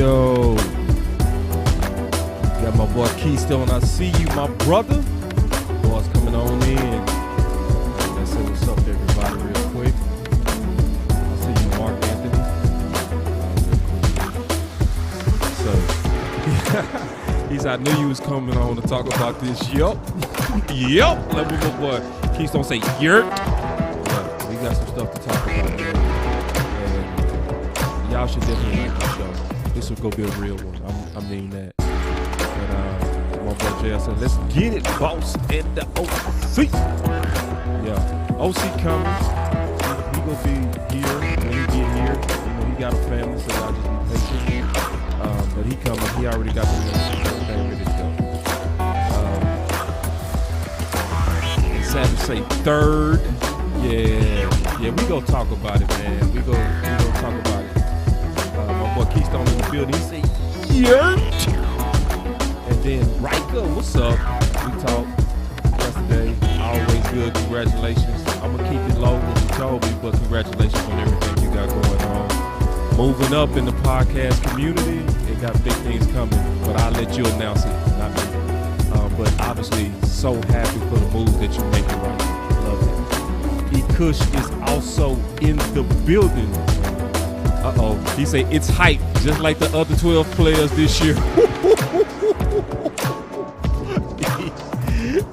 Yo. Got my boy Keystone. I see you, my brother. Boys coming on in. Let's say what's up to everybody real quick. I see you, Mark Anthony. So, I knew you was coming on to talk about this. Yup. Yup. Let me my boy Keystone say yurt. Yeah, we got some stuff to talk about, man. And y'all should definitely like the show. This will go be a real one. I mean that. And my boy Jay, I said, let's get it, boss, and the OC. Yeah, OC coming. He gonna be here when he get here. You know, he got a family, so y'all just be patient. But he coming. He already got the thing ready to go. It's sad to say third. Yeah, we gonna talk about it, man. We gonna talk about it. My boy Keystone in the building. He say, yeah. And then Riker, what's up? We talked yesterday. Always good. Congratulations. I'm gonna keep it low what you told me, but congratulations on everything you got going on. Moving up in the podcast community. It got big things coming, but I'll let you announce it, not me. But obviously, so happy for the moves that you're making right now. Love it. E-Kush is also in the building. Uh-oh. He say it's hype, just like the other 12 players this year.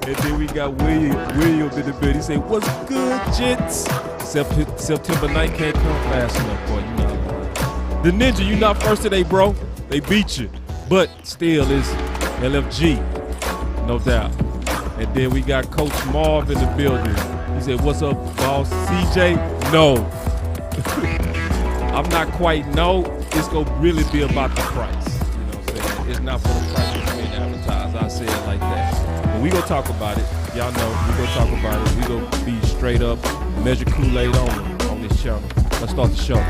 And then we got William in the building. He say, what's good, gents? September 9th can't come fast enough, boy. You know. The Ninja, you not first today, bro. They beat you. But still, it's LFG. No doubt. And then we got Coach Marv in the building. He said, what's up, boss? CJ? No. I'm not quite no. It's going to really be about the price. You know what I'm saying? It's not for the price that's being advertised. I say it like that. But we going to talk about it. Y'all know we going to talk about it. We going to be straight up, measure Kool-Aid on this channel. Let's start the show.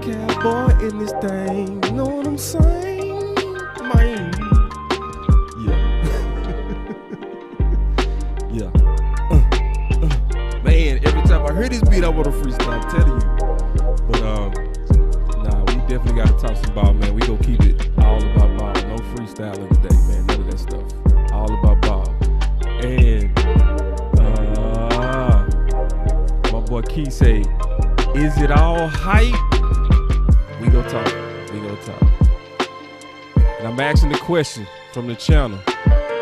Cowboy in this thing, you know what I'm saying? Man. Yeah. Man, every time I hear this beat, I want to freestyle, I'm telling you. But, we definitely got to talk some ball, man. We gonna keep it all about ball. No freestyling today, man. None of that stuff. All about ball. And, my boy Key say, is it all hype? We go talk. And I'm asking the question from the channel.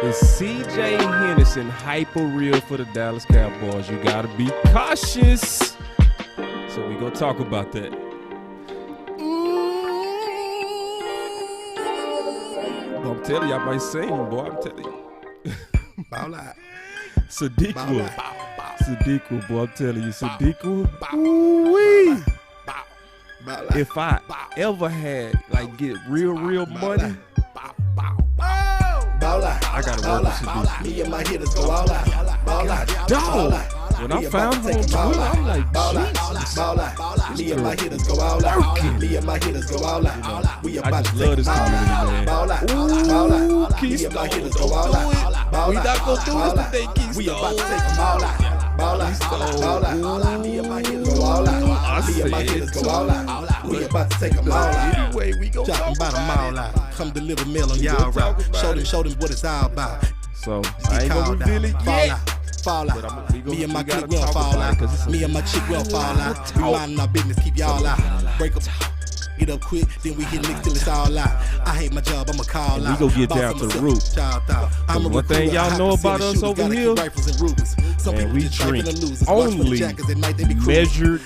Is CJ Henderson hyper real for the Dallas Cowboys? You gotta be cautious. So we go talk about that. Well, I'm telling you, I might sing, boy. I'm telling you. Sadiq, boy. I'm telling you, Sadiq. Ooh-wee. If I ever had get real money, I gotta work with Sadiq. Me and my hitters go all out. Dog. When I found him on Twitter, I'm like, Jesus. Me and my hitters go all out. Me and my hitters go all out. We I about just to love take this community, man. Ooh, Keystone. Me and my hitters go all out. We not gonna do this today, Keystone. We about to take them all out. Ball out. Me and my hitters go all out. Me and my hitters go all out. We about to take them all out. Anyway, we gon' Drop them talk by the about mall it. out. Come deliver mail on y'all route. Show them what it's all about. So I ain't gonna reveal it yet. Fall out. Me and my clique will fall out. Me and my chick will fall out. We minding our business, keep y'all out. Break up, get up quick, then we hit niggas till it's all out. I hate my job, I'ma call out. We gon' get down to the root. One thing y'all know about us over here, man, we drink only measured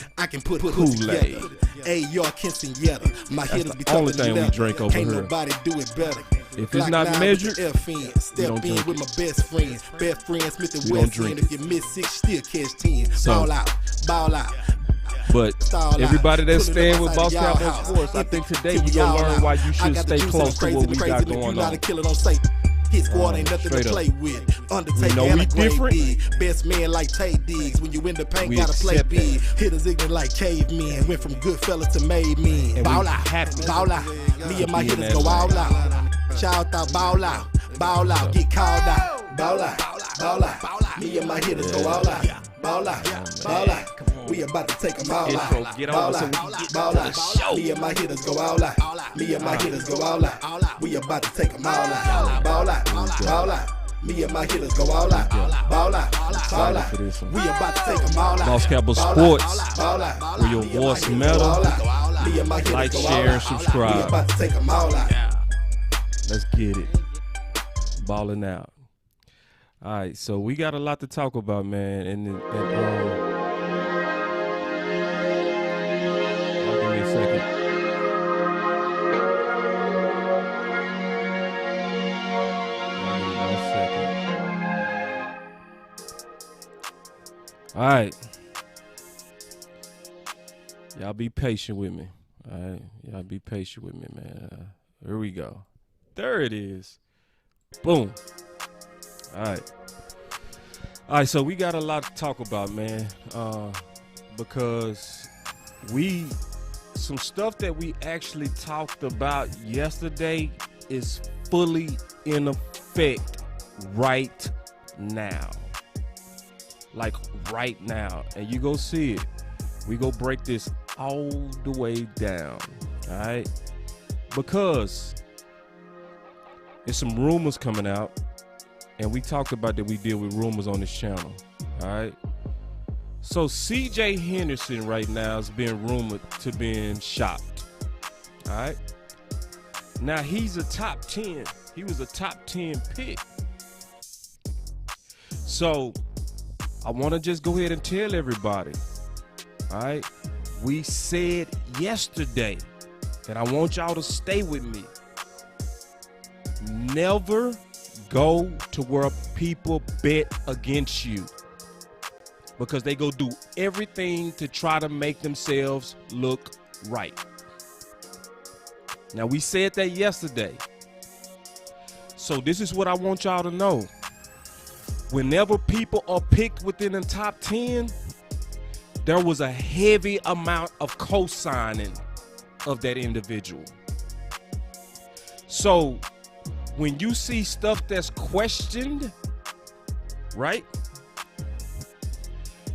Kool-Aid. Hey, y'all Kenson Yetta. My hitters be the only talking thing we drink over Can't here. nobody do it better. If it's not measured, step in with my best friends. Best friends, Smith and Wesson. If you miss 6, still catch 10. Ball out, ball out. But everybody that's staying with Boss Cowboy Sports, I think today we gonna learn why you should stay close to what we got going on. His squad ain't nothing to play with. Undertaker know and we a great different. big. Best man like Tay Diggs. When you in the paint, gotta play big. Hitters ignorant like cavemen. Went from good fellas to made men. Ball out, ball out. Me and my hitters go all out. Shout out, ball out, get called out. Ball out, ball out. Me and my hitters go all out. Ball out, ball out. We about to take them all out. Get Ball on so out, we can get ball to the out. show. Me and my hitters go all out. Me and my hitters go all out. We about to take them all out. Ball out, ball out. Me and my hitters go all out. Ball out, ball out. We about to take them all out. Boss Cowboy Sports, where your voice matter. Like, share, and subscribe. We about to take them all out. Let's get it. Balling out. All right, so we got a lot to talk about, man. And give me a second. All right. Y'all be patient with me. All right. Y'all be patient with me, man. Here we go. There it is. Boom. All right. All right, so we got a lot to talk about, man. Because some stuff that we actually talked about yesterday is fully in effect right now. Like right now. And you go see it. We go break this all the way down. All right? Because there's some rumors coming out. And we talked about that we deal with rumors on this channel. All right? So CJ Henderson right now is being rumored to being shopped. All right? Now he's a top 10. He was a top 10 pick. So I want to just go ahead and tell everybody, all right? We said yesterday, and I want y'all to stay with me. Never go to where people bet against you, because they go do everything to try to make themselves look right. Now, we said that yesterday. So this is what I want y'all to know. Whenever people are picked within the top 10, there was a heavy amount of co-signing of that individual. So when you see stuff that's questioned, right?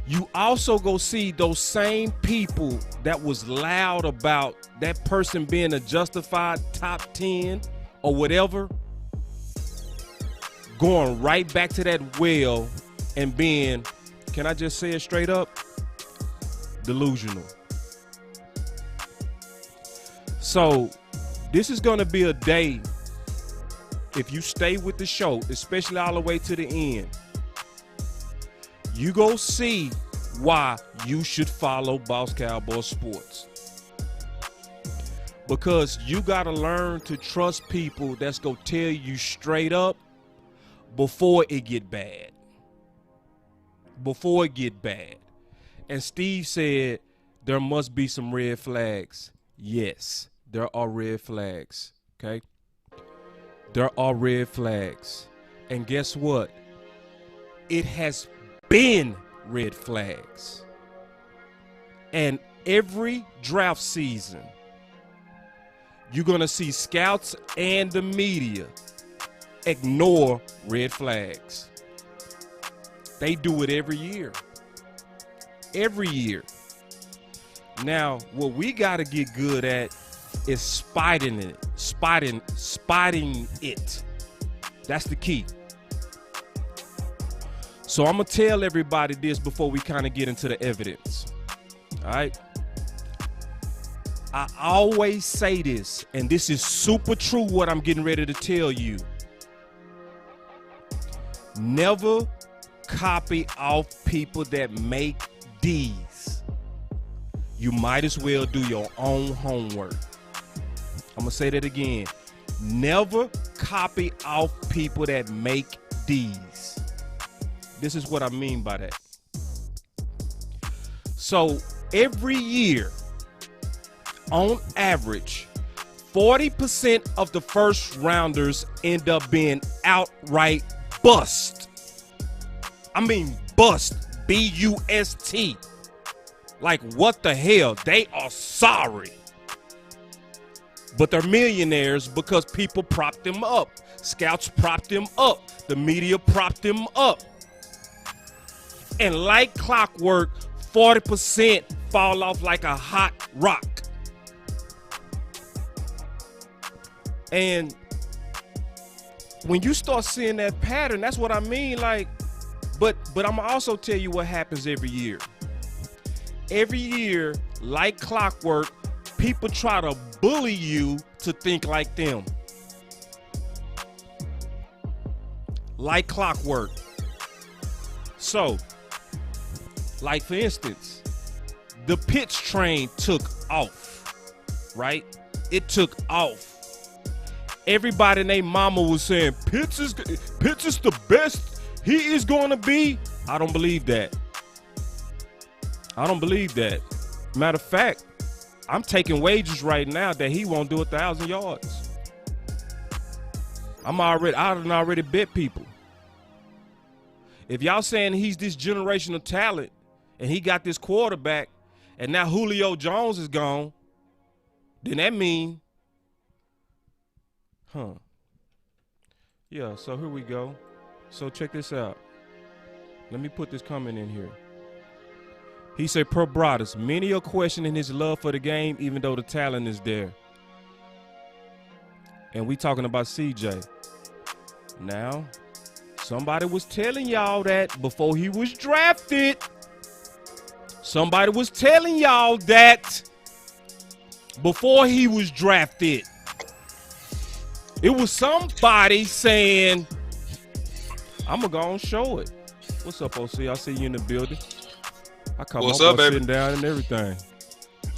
You also go see those same people that was loud about that person being a justified top 10 or whatever, going right back to that well and being, can I just say it straight up, delusional. So this is going to be a day, if you stay with the show, especially all the way to the end, you go see why you should follow Boss Cowboy Sports. Because you got to learn to trust people that's going to tell you straight up before it get bad. Before it get bad. And Steve said there must be some red flags. Yes, there are red flags, okay? There are red flags. And guess what? It has been red flags. And every draft season, you're going to see scouts and the media ignore red flags. They do it every year. Every year. Now, what we got to get good at is spotting it. Spotting it. That's the key. So I'm going to tell everybody this before we kind of get into the evidence. All right? I always say this, and this is super true what I'm getting ready to tell you. Never copy off people that make D's. You might as well do your own homework. I'm going to say that again. Never copy off people that make these. This is what I mean by that. So every year, on average, 40% of the first rounders end up being outright bust. I mean bust, B-U-S-T. Like, what the hell? They are sorry. But they're millionaires because people propped them up. Scouts propped them up. The media propped them up. And like clockwork, 40% fall off like a hot rock. And when you start seeing that pattern, that's what I mean. Like, but I'm gonna also tell you what happens every year. Every year, like clockwork, people try to bully you to think like them. Like clockwork. So, like for instance, the Pitts train took off, right? It took off. Everybody and their mama was saying, Pitts is the best he is going to be. I don't believe that. I don't believe that. Matter of fact, I'm taking wagers right now that he won't do 1,000 yards. I done already bet people. If y'all saying he's this generational talent and he got this quarterback and now Julio Jones is gone, then that mean, yeah, so here we go. So check this out. Let me put this comment in here. He said, per Brothers, many are questioning his love for the game, even though the talent is there. And we talking about CJ. Now, somebody was telling y'all that before he was drafted. Somebody was telling y'all that before he was drafted. It was somebody saying, I'm going to go and show it. What's up, OC? I see you in the building. I caught my boy sitting down and everything.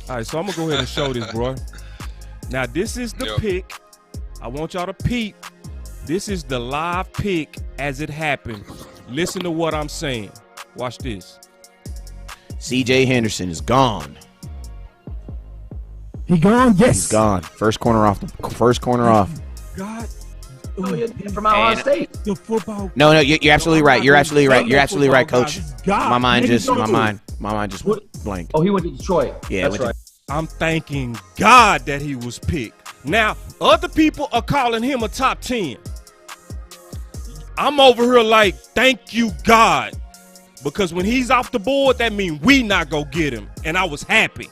All right, so I'm going to go ahead and show this, bro. Now, this is the pick. I want y'all to peep. This is the live pick as it happened. Listen to what I'm saying. Watch this. CJ Henderson is gone. He gone? Yes. He's gone. First corner off. God. From Ohio State. The football. No, you're absolutely right. You're absolutely right. You're absolutely right, Coach. My mind just went blank. Oh, he went to Detroit. Yeah, that's right. I'm thanking God that he was picked. Now, other people are calling him a top 10. I'm over here like, thank you, God. Because when he's off the board, that means we not go get him. And I was happy.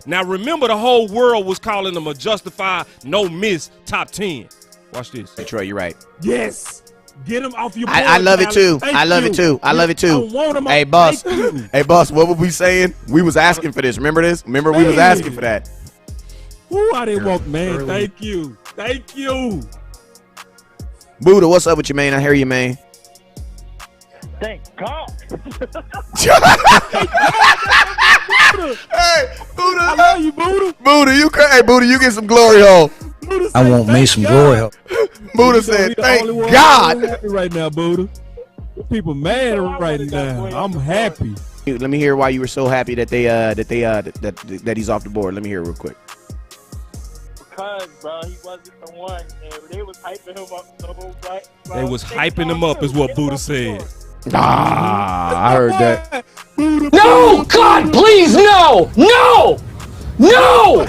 Now, remember, the whole world was calling him a justified, no miss top 10. Watch this. Detroit, you're right. Yes. Get him off your board. I love it too. I love it too. I love it too. Hey, boss. Hey, boss, what were we saying? We was asking for this. Remember this? Remember we was asking for that. Who I didn't want, man. Thank you. Thank you. Buddha, what's up with you, man? I hear you, man. Thank God. Hey, Buddha. I love you, Buddha. Buddha, you crazy. Hey, Buddha, you get some glory hole. I want me some glory hole. Buddha said, thank God. Happy right now, Buddha. People mad right now. I'm happy. Let me hear why you were so happy that that he's off the board. Let me hear it real quick. Because, bro, he wasn't the one. And they was hyping him up so right. They was hyping him up is what Buddha said. Ah, I heard that. No, God, please, no, no, no,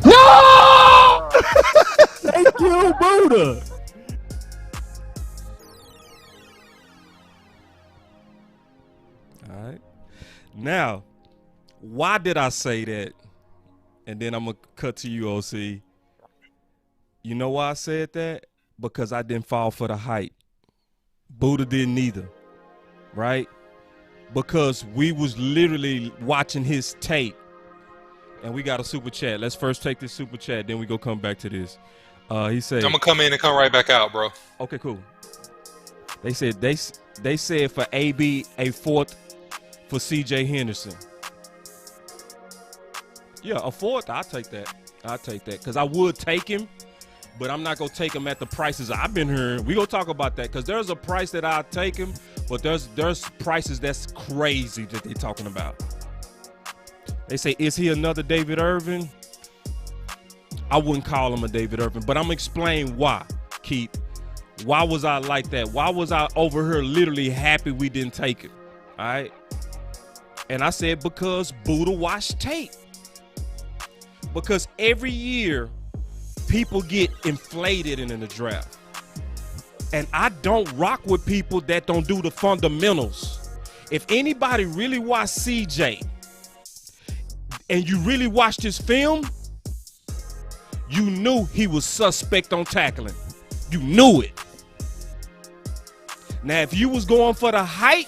no. Thank you, Buddha. All right. Now, why did I say that? And then I'm going to cut to you, OC. You know why I said that? Because I didn't fall for the hype. Buddha didn't either, right? Because we was literally watching his tape. And we got a super chat. Let's first take this super chat, then we go come back to this. He said, I'm gonna come in and come right back out, bro. Okay, cool. They said they said for AB a fourth for CJ Henderson. Yeah, a fourth, I'll take that. Because I would take him, but I'm not gonna take him at the prices I've been hearing. We gonna talk about that because there's a price that I'll take him, but there's prices that's crazy that they talking about. They say, is he another David Irvin? I wouldn't call him a David Irvin, but I'm gonna explain why, Keith. Why was I like that? Why was I over here literally happy we didn't take him? All right. And I said, because Buddha watched tape. Because every year, people get inflated in the draft. And I don't rock with people that don't do the fundamentals. If anybody really watched CJ and you really watched his film, you knew he was suspect on tackling. You knew it. Now, if you was going for the height,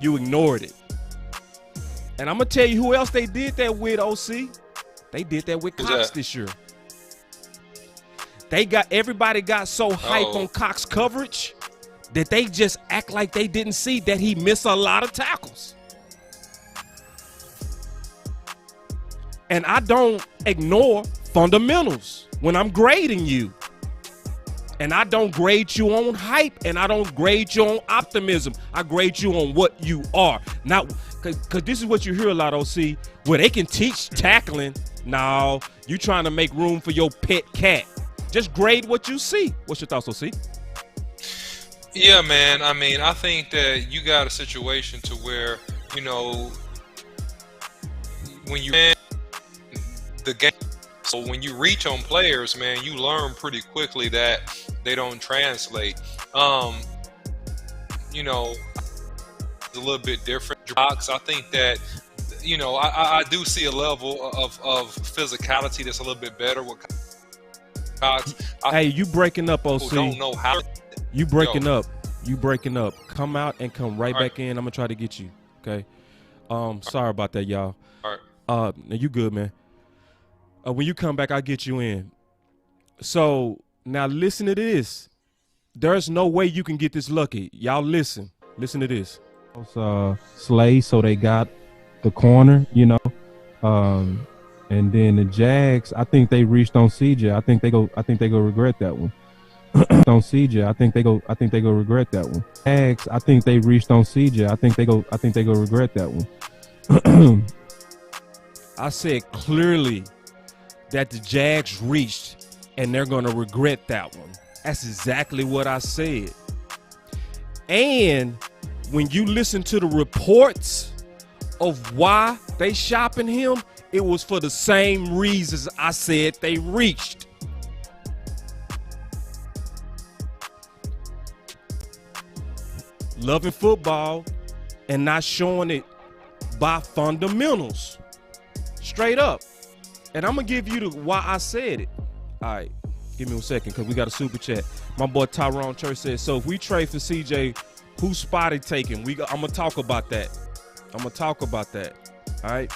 you ignored it. And I'm going to tell you who else they did that with, OC. They did that with Cox this year. Everybody got so hyped on Cox coverage that they just act like they didn't see that he missed a lot of tackles. And I don't ignore fundamentals when I'm grading you. And I don't grade you on hype, and I don't grade you on optimism. I grade you on what you are. Not because this is what you hear a lot, OC, where they can teach tackling. Now you trying to make room for your pet cat. Just grade what you see. What's your thoughts, OC? Yeah, man. I mean, I think that you got a situation to where, you know, when you win the game, so when you reach on players, man, you learn pretty quickly that they don't translate. You know, it's a little bit different. I think that, you know, I do see a level of physicality that's a little bit better with Cox. Hey, you breaking up, OC. Don't know how. You breaking up. You breaking up. Come out and come right back in. I'm gonna try to get you. Okay. Sorry about that, y'all. All right. Now you good, man. When you come back, I'll get you in. So now listen to this. There's no way you can get this lucky. Y'all listen. Listen to this. Slay, so they got the corner, you know. And then the Jags, I think they reached on CJ. I think they go regret that one. On CJ, I think they go regret that one. Jags, I think they reached on CJ. I think they go regret that one. I said clearly that the Jags reached and they're going to regret that one. That's exactly what I said. And when you listen to the reports of why they shopping him, it was for the same reasons I said they reached. Loving football and not showing it by fundamentals. Straight up. And I'm going to give you the why I said it. All right. Give me a second because we got a super chat. My boy Tyrone Church said, so if we trade for CJ, whose spot he taking? I'm going to talk about that. All right.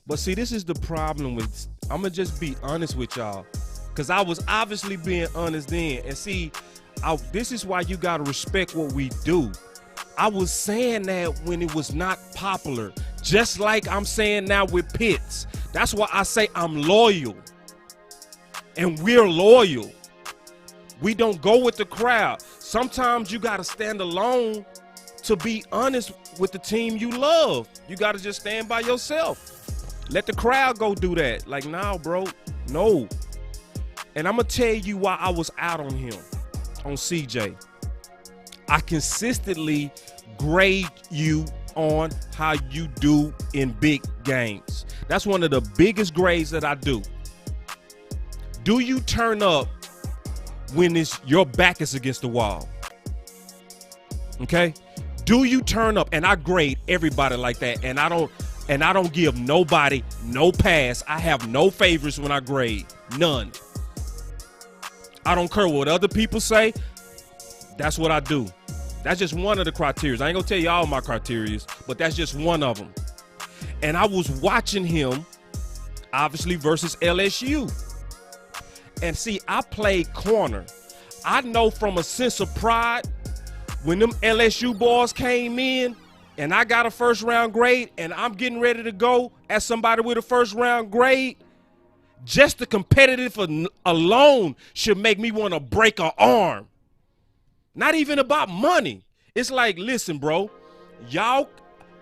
But see, this is the problem with, I'm going to just be honest with y'all. Because I was obviously being honest then. And see, this is why you got to respect what we do. I was saying that when it was not popular. Just like I'm saying now with Pitts. That's why I say I'm loyal. And we're loyal. We don't go with the crowd. Sometimes you got to stand alone to be honest with the team you love. You got to just stand by yourself. Let the crowd go do that. Like, nah, bro, no. And I'm going to tell you why I was out on him, on CJ. I consistently grade you on how you do in big games. That's one of the biggest grades that I do. Do you turn up when your back is against the wall? Okay? Do you turn up? And I grade everybody like that. And I don't give nobody no pass. I have no favorites when I grade. None. I don't care what other people say. That's what I do. That's just one of the criteria. I ain't gonna tell you all my criteria, but that's just one of them. And I was watching him, obviously, versus LSU. And see, I played corner. I know from a sense of pride, when them LSU boys came in and I got a first round grade and I'm getting ready to go as somebody with a first round grade, Just the competitive alone should make me want to break an arm. Not even about money. It's like, listen, bro, y'all,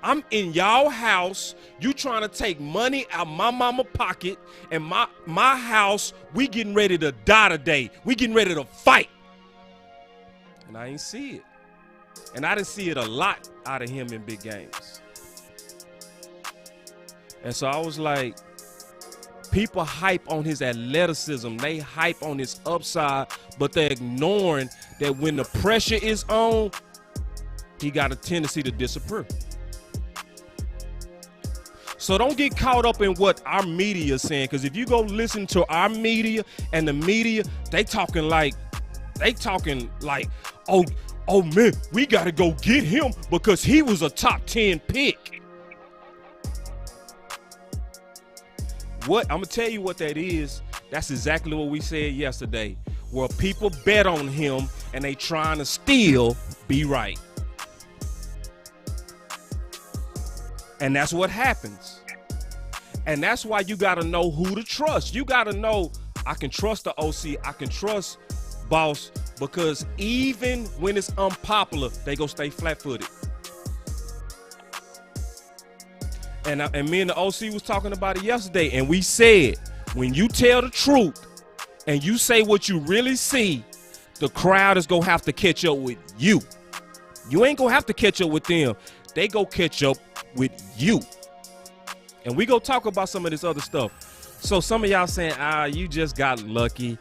I'm in y'all house. You trying to take money out my mama pocket, and my house, we getting ready to die today. We getting ready to fight. And I ain't see it. And I didn't see it a lot out of him in big games. And so I was like, people hype on his athleticism. They hype on his upside, but they're ignoring that when the pressure is on, he got a tendency to disappear. So don't get caught up in what our media is saying, because if you go listen to our media and the media, they talking like, oh man, we got to go get him because he was a top 10 pick. What I'm gonna tell you what that is. That's exactly what we said yesterday, where people bet on him and they trying to still be right. And that's what happens. And that's why you got to know who to trust. You got to know, I can trust the OC, I can trust Boss, because even when it's unpopular, they go stay flat-footed. And me and the OC was talking about it yesterday, and we said, when you tell the truth and you say what you really see, the crowd is going to have to catch up with you. You ain't going to have to catch up with them. They go catch up with you. And we go talk about some of this other stuff. So some of y'all saying, you just got lucky.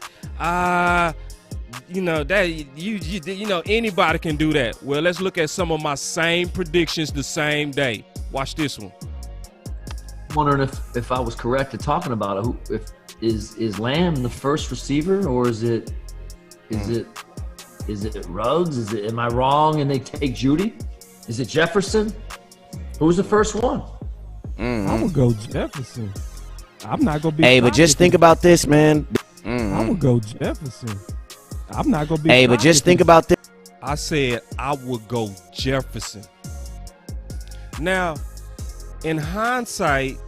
You know, that you know, anybody can do that. Well, let's look at some of my same predictions the same day. Watch this one. Wondering if I was correct in talking about it. Is Lamb the first receiver, or is it Ruggs? Am I wrong and they take Judy? Is it Jefferson? Who was the first one? I would go Jefferson. I'm not gonna be. Hey, but just think about this, man. I would go Jefferson. I'm not gonna be. Hey, but just think about this. I said I would go Jefferson. Now, in hindsight,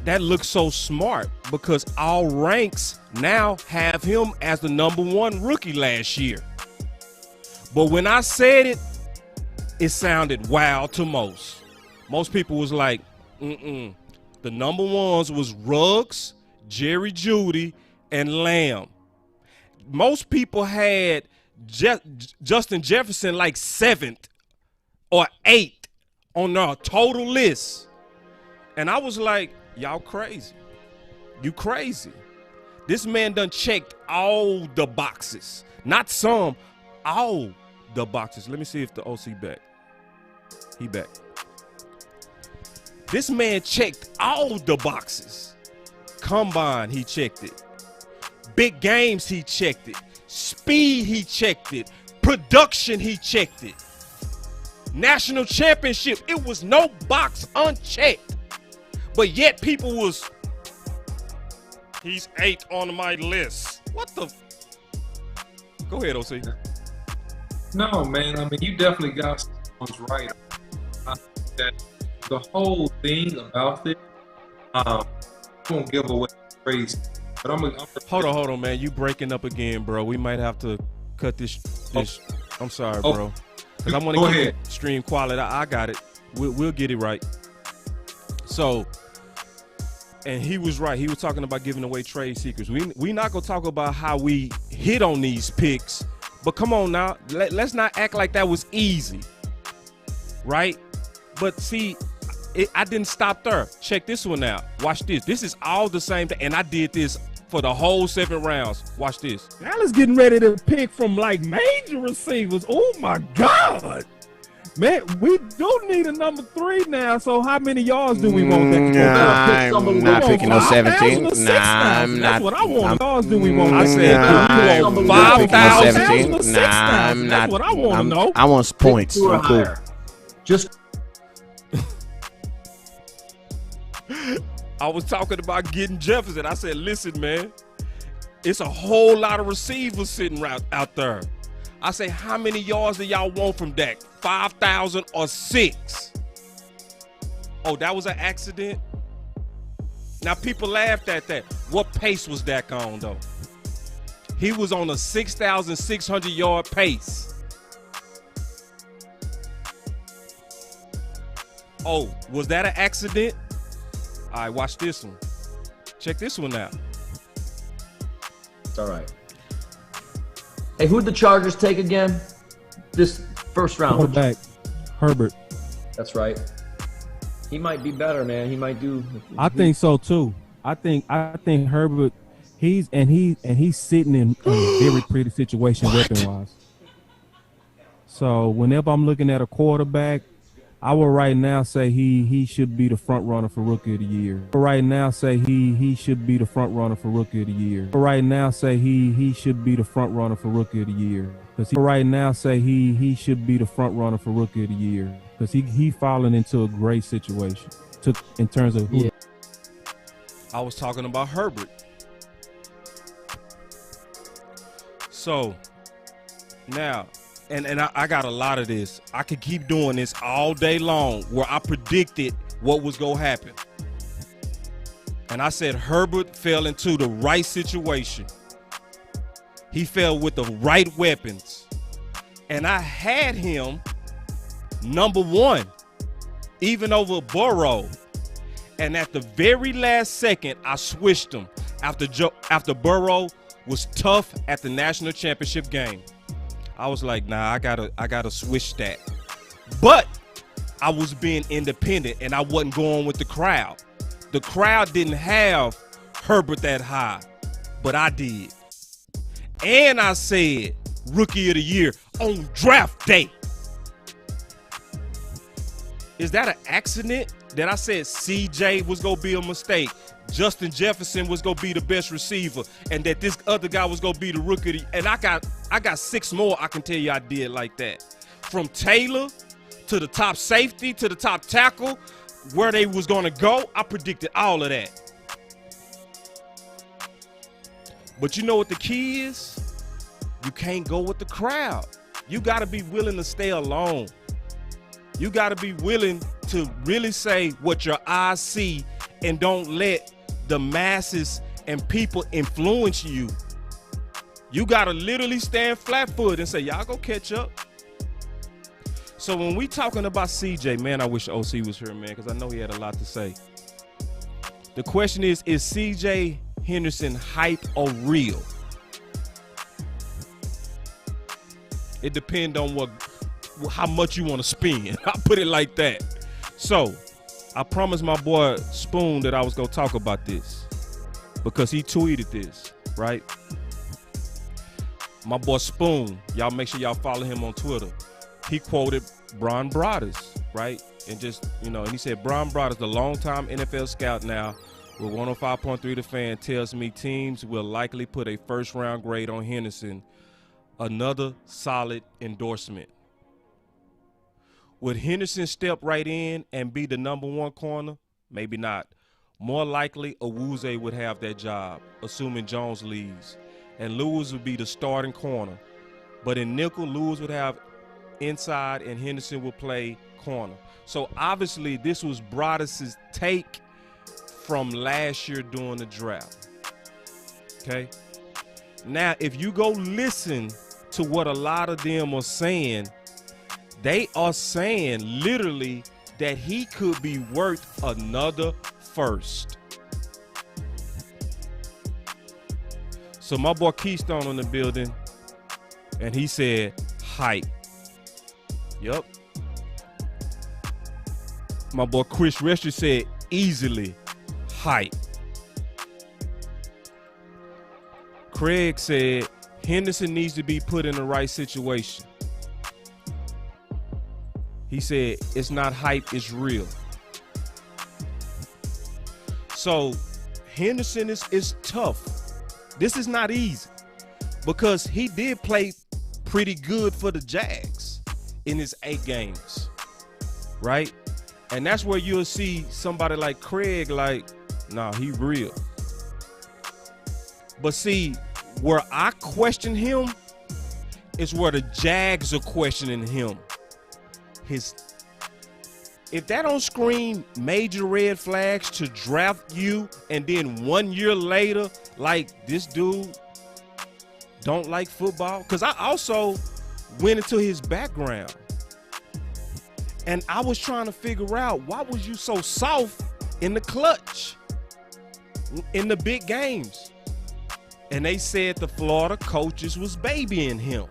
that looks so smart because all ranks now have him as the #1 rookie last year. But when I said it, it sounded wild to most. Most people was like, The #1s was Ruggs, Jerry Jeudy, and Lamb. Most people had Justin Jefferson like 7th or 8th on their total list. And I was like, y'all crazy. You crazy. This man done checked all the boxes. Not some, all the boxes. Let me see if the OC back. He back. This man checked all the boxes. Combine, he checked it. Big games, he checked it. Speed, he checked it. Production, he checked it. National championship, it was no box unchecked. But yet people was, he's 8th on my list. What the? Go ahead, OC. No, man. I mean, you definitely got someone's right. That the whole thing about this, I won't give away crazy. But I'm hold on, man. You breaking up again, bro. We might have to cut this. I'm sorry, bro. Because I want to keep it stream quality. I got it. We'll get it right. So, and he was right. He was talking about giving away trade secrets. We not gonna talk about how we hit on these picks, but come on now. Let's not act like that was easy, right? But see, I didn't stop there. Check this one out. Watch this. This is all the same thing, and I did this for the whole 7 rounds. Watch this. Dallas getting ready to pick from like major receivers. Oh my God. Man, we do need a #3 now. So how many yards do we want that? I'm not picking no 17. Nah, I'm not. That's what I want. Yards do we want? I said 5,000. Nah, I'm not. That's what I want to know. I want points. I'm cool. Just. I was talking about getting Jefferson. I said, listen, man, it's a whole lot of receivers sitting out there. I say, how many yards do y'all want from Dak? 5,000 or 6? Oh, that was an accident? Now, people laughed at that. What pace was Dak on, though? He was on a 6,600-yard pace. Oh, was that an accident? All right, watch this one. Check this one out. It's all right. Hey, who'd the Chargers take again? This first round. Quarterback, Herbert. That's right. He might be better, man. He might do. I think so too. I think Herbert. He's sitting in a very pretty situation weapon wise. So whenever I'm looking at a quarterback, I will right now say he should be the front runner for Rookie of the Year. Right now say he should be the front runner for Rookie of the Year. Right now say he should be the front runner for Rookie of the Year. Right now say he should be the front runner for Rookie of the Year because he falling into a great situation in terms of who. Yeah. I was talking about Herbert. So now, and I got a lot of this. I could keep doing this all day long where I predicted what was going to happen. And I said Herbert fell into the right situation. He fell with the right weapons. And I had him number one, even over Burrow. And at the very last second, I switched him after Burrow was tough at the national championship game. I was like, nah, I gotta switch that. But I was being independent and I wasn't going with the crowd. The crowd didn't have Herbert that high, but I did. And I said Rookie of the Year on draft day. Is that an accident that I said CJ was going to be a mistake, Justin Jefferson was going to be the best receiver, and that this other guy was going to be the Rookie of the Year? And I got 6 more I can tell you I did like that. From Taylor to the top safety to the top tackle, where they was going to go, I predicted all of that. But you know what the key is? You can't go with the crowd. You got to be willing to stay alone. You got to be willing to really say what your eyes see and don't let the masses and people influence you. You got to literally stand flat-footed and say, y'all go catch up. So when we talking about CJ, man, I wish OC was here, man, because I know he had a lot to say. The question is CJ Henderson hype or real? It depends on how much you want to spend. I'll put it like that. So I promised my boy Spoon that I was going to talk about this because he tweeted this, right? My boy Spoon, y'all make sure y'all follow him on Twitter. He quoted Bron Broaddus, right? And just, and he said, Bron Broaddus, the longtime NFL scout now with 105.3 The Fan, tells me teams will likely put a first-round grade on Henderson. Another solid endorsement. Would Henderson step right in and be the number one corner? Maybe not. More likely, Awuzie would have that job, assuming Jones leaves. And Lewis would be the starting corner. But in nickel, Lewis would have inside and Henderson would play corner. So obviously, this was Broaddus' take from last year during the draft. Okay? Now, if you go listen to what a lot of them are saying, they are saying literally that he could be worth another first. So my boy Keystone in the building, and he said hype. Yep. My boy Chris Rescher said easily hype. Craig said Henderson needs to be put in the right situation. He said it's not hype, it's real. So Henderson is tough. This is not easy because he did play pretty good for the Jags in his 8 games, right? And that's where you'll see somebody like Craig like, nah, he real. But see, where I question him is where the Jags are questioning him. if that don't scream major red flags to draft you, and then 1 year later, like, this dude don't like football, because I also went into his background, and I was trying to figure out, why was you so soft in the clutch, in the big games? And they said the Florida coaches was babying him.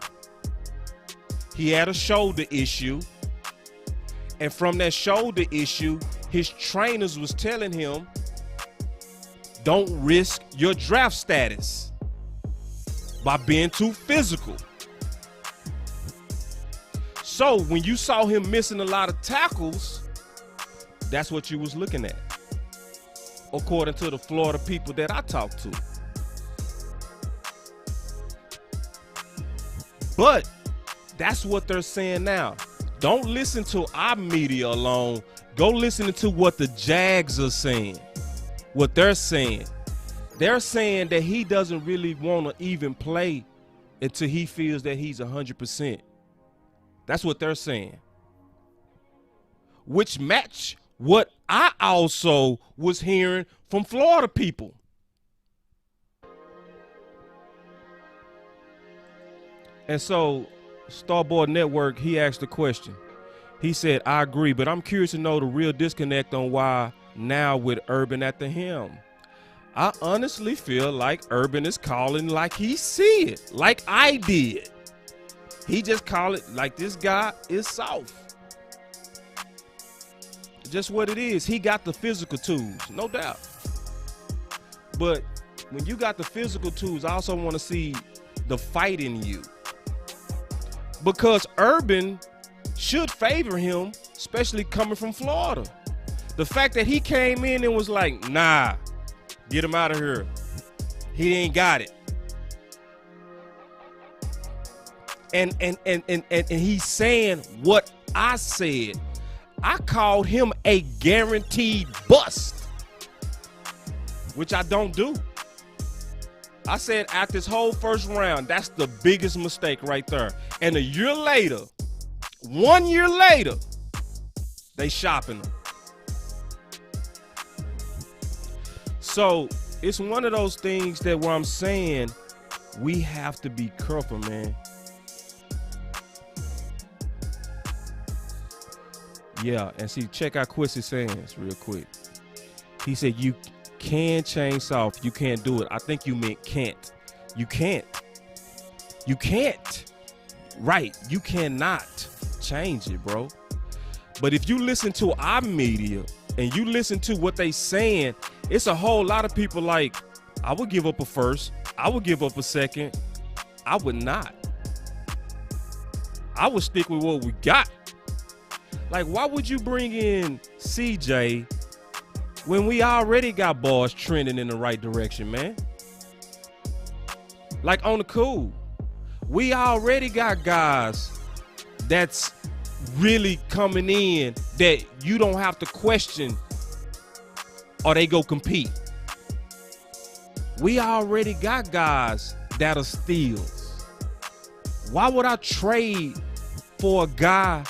He had a shoulder issue. And from that shoulder issue, his trainers was telling him, don't risk your draft status by being too physical. So when you saw him missing a lot of tackles, that's what you was looking at, according to the Florida people that I talked to. But that's what they're saying now. Don't listen to our media alone. Go listen to what the Jags are saying, what they're saying. They're saying that he doesn't really want to even play until he feels that he's 100%. That's what they're saying. Which match what I also was hearing from Florida people. And so Starboard Network, he asked a question. He said, I agree, but I'm curious to know the real disconnect on why now with Urban at the helm. I honestly feel like Urban is calling like he see it, like I did. He just call it like this guy is soft. Just what it is. He got the physical tools, no doubt. But when you got the physical tools, I also want to see the fight in you. Because Urban should favor him, especially coming from Florida. The fact that he came in and was like, nah, get him out of here. He ain't got it. And he's saying what I said. I called him a guaranteed bust, which I don't do. I said at this whole first round, that's the biggest mistake right there. And a year later, 1 year later, they shopping him. So it's one of those things that where I'm saying we have to be careful, man. Yeah, and see, check out Quincy Sands real quick. He said you can change soft. You can't do it. I think you meant can't. You can't. You can't. Right. You cannot change it, bro. But if you listen to our media and you listen to what they saying, it's a whole lot of people like, I would give up a first. I would give up a second. I would not. I would stick with what we got. Like, why would you bring in CJ when we already got balls trending in the right direction, man? Like, on the cool. We already got guys that's really coming in that you don't have to question or they go compete. We already got guys that are steals. Why would I trade for a guy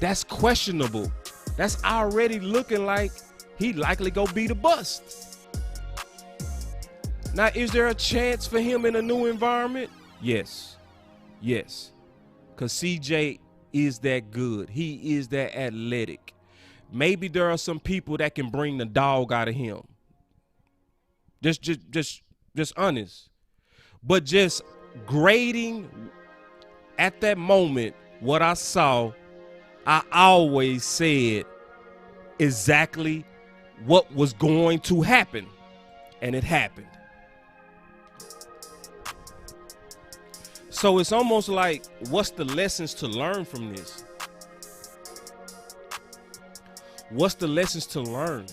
that's questionable, that's already looking like he likely go be the bust? Now, is there a chance for him in a new environment? Yes. Yes. Because CJ is that good. He is that athletic. Maybe there are some people that can bring the dog out of him. Just honest. But just grading at that moment what I saw, I always said exactly what was going to happen, and it happened. So it's almost like, what's the lessons to learn from this? What's the lessons to learn?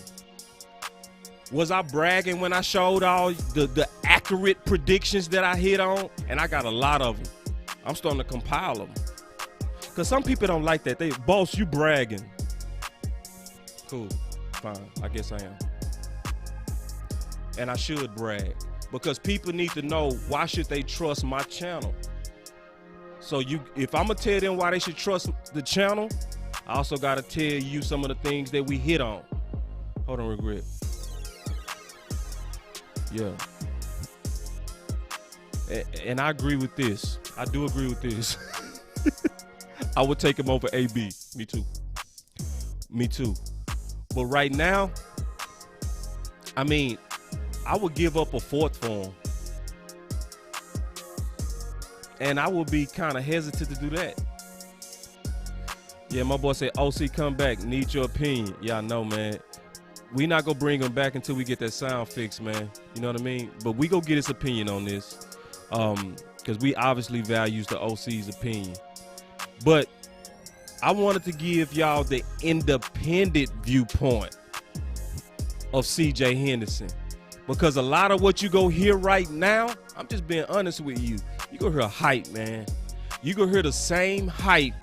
Was I bragging when I showed all the accurate predictions that I hit on? And I got a lot of them. I'm starting to compile them. Because some people don't like that. They, boss, you bragging. Cool, fine, I guess I am. And I should brag. Because people need to know, why should they trust my channel? So if I'm going to tell them why they should trust the channel, I also got to tell you some of the things that we hit on. Hold on, regret. Yeah. And I agree with this. I do agree with this. I would take him over AB. Me too. Me too. But right now, I mean, I would give up a fourth for him. And I would be kind of hesitant to do that. Yeah, my boy said, OC, come back. Need your opinion. Yeah, I know, man. We not going to bring him back until we get that sound fixed, man. You know what I mean? But we go get his opinion on this. Because we obviously values the OC's opinion. But I wanted to give y'all the independent viewpoint of CJ Henderson. Because a lot of what you go hear right now, I'm just being honest with you. You go hear hype, man. You go hear the same hype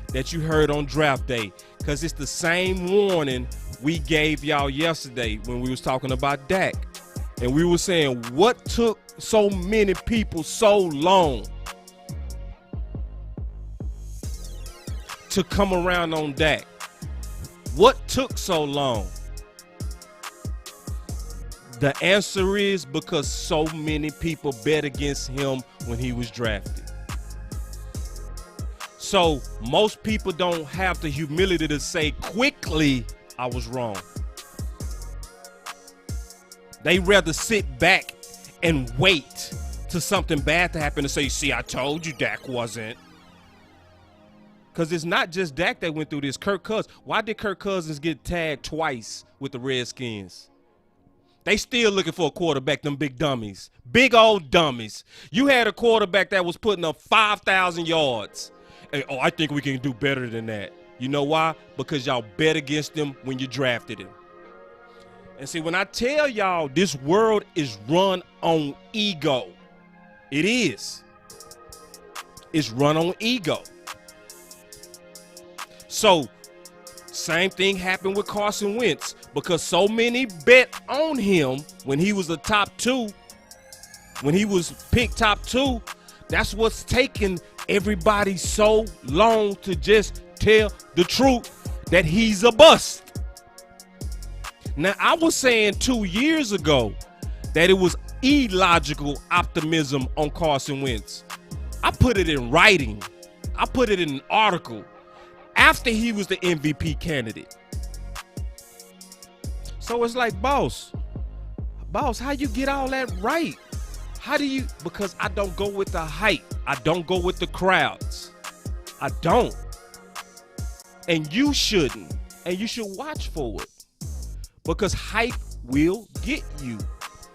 that you heard on draft day. Because it's the same warning we gave y'all yesterday when we was talking about Dak. And we were saying, what took so many people so long to come around on Dak? What took so long? The answer is because so many people bet against him when he was drafted. So most people don't have the humility to say quickly, I was wrong. They rather sit back and wait till something bad to happen to say, see, I told you Dak wasn't. Because it's not just Dak that went through this. Kirk Cousins. Why did Kirk Cousins get tagged twice with the Redskins? They still looking for a quarterback, them big dummies. Big old dummies. You had a quarterback that was putting up 5,000 yards. And, oh, I think we can do better than that. You know why? Because y'all bet against him when you drafted him. And see, when I tell y'all this world is run on ego, it is. It's run on ego. So, same thing happened with Carson Wentz because so many bet on him when he was a top 2, when he was picked top 2. That's what's taken everybody so long to just tell the truth that he's a bust. Now, I was saying 2 years ago that it was illogical optimism on Carson Wentz. I put it in writing. I put it in an article after he was the MVP candidate. So it's like, boss, how you get all that right? How do you? Because I don't go with the hype. I don't go with the crowds. I don't. And you shouldn't. And you should watch for it. Because hype will get you.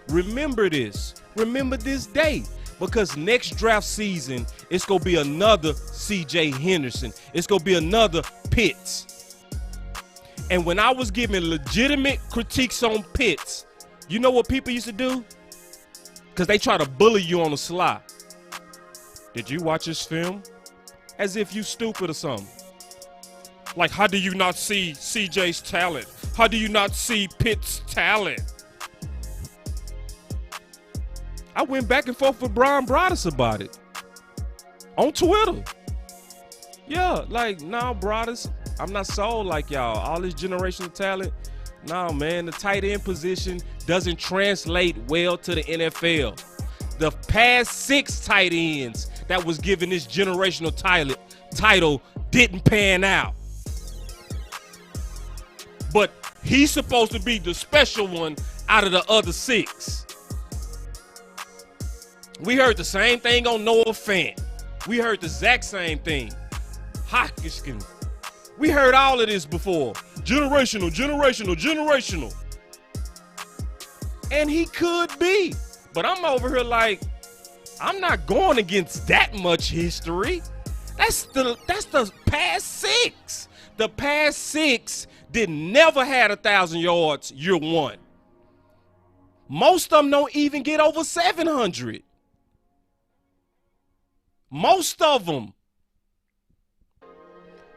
Remember this. Remember this day. Because next draft season, it's going to be another CJ Henderson. It's going to be another Pitts. And when I was giving legitimate critiques on Pitts, you know what people used to do? Because they try to bully you on the sly. Did you watch this film? As if you stupid or something. Like, how do you not see CJ's talent? How do you not see Pitt's talent? I went back and forth with Brian Broaddus about it. On Twitter. Yeah, like, nah, Broaddus, I'm not sold like y'all. All this generational talent. Nah, man, the tight end position doesn't translate well to the NFL. The past 6 tight ends that was given this generational title didn't pan out. But he's supposed to be the special one out of the other 6. We heard the same thing on Noah Fant. We heard the exact same thing. Hopkins. We heard all of this before. Generational. And he could be. But I'm over here like, I'm not going against that much history. That's the past 6. The past 6 never had 1,000 yards year 1. Most of them don't even get over 700. Most of them.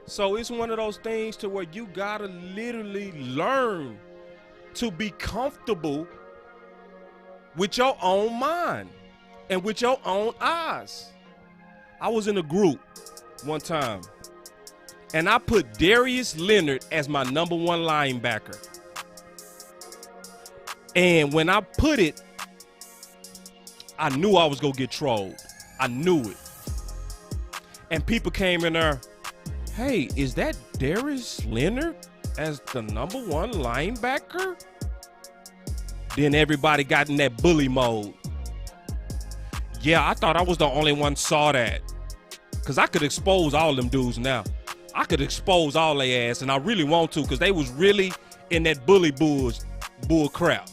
So it's one of those things to where you gotta literally learn to be comfortable with your own mind and with your own eyes. I was in a group one time and I put Darius Leonard as my number 1 linebacker. And when I put it, I knew I was going to get trolled. I knew it. And people came in there, hey, is that Darius Leonard as the number 1 linebacker? Then everybody got in that bully mode. Yeah, I thought I was the only one saw that. Because I could expose all them dudes now. I could expose all their ass, and I really want to, because they was really in that bully bull crap.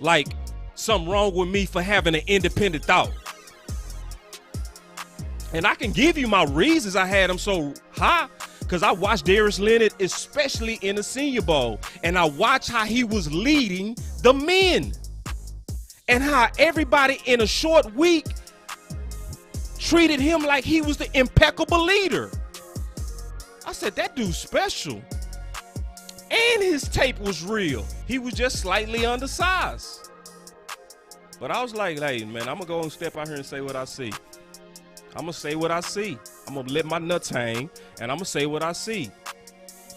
Like, something wrong with me for having an independent thought. And I can give you my reasons I had them so high, because I watched Darius Leonard, especially in the Senior Bowl, and I watched how he was leading the men and how everybody in a short week treated him like he was the impeccable leader. I said, that dude's special. And his tape was real. He was just slightly undersized. But I was like, hey, man, I'm going to go and step out here and say what I see. I'm going to say what I see. I'm going to let my nuts hang, and I'm going to say what I see.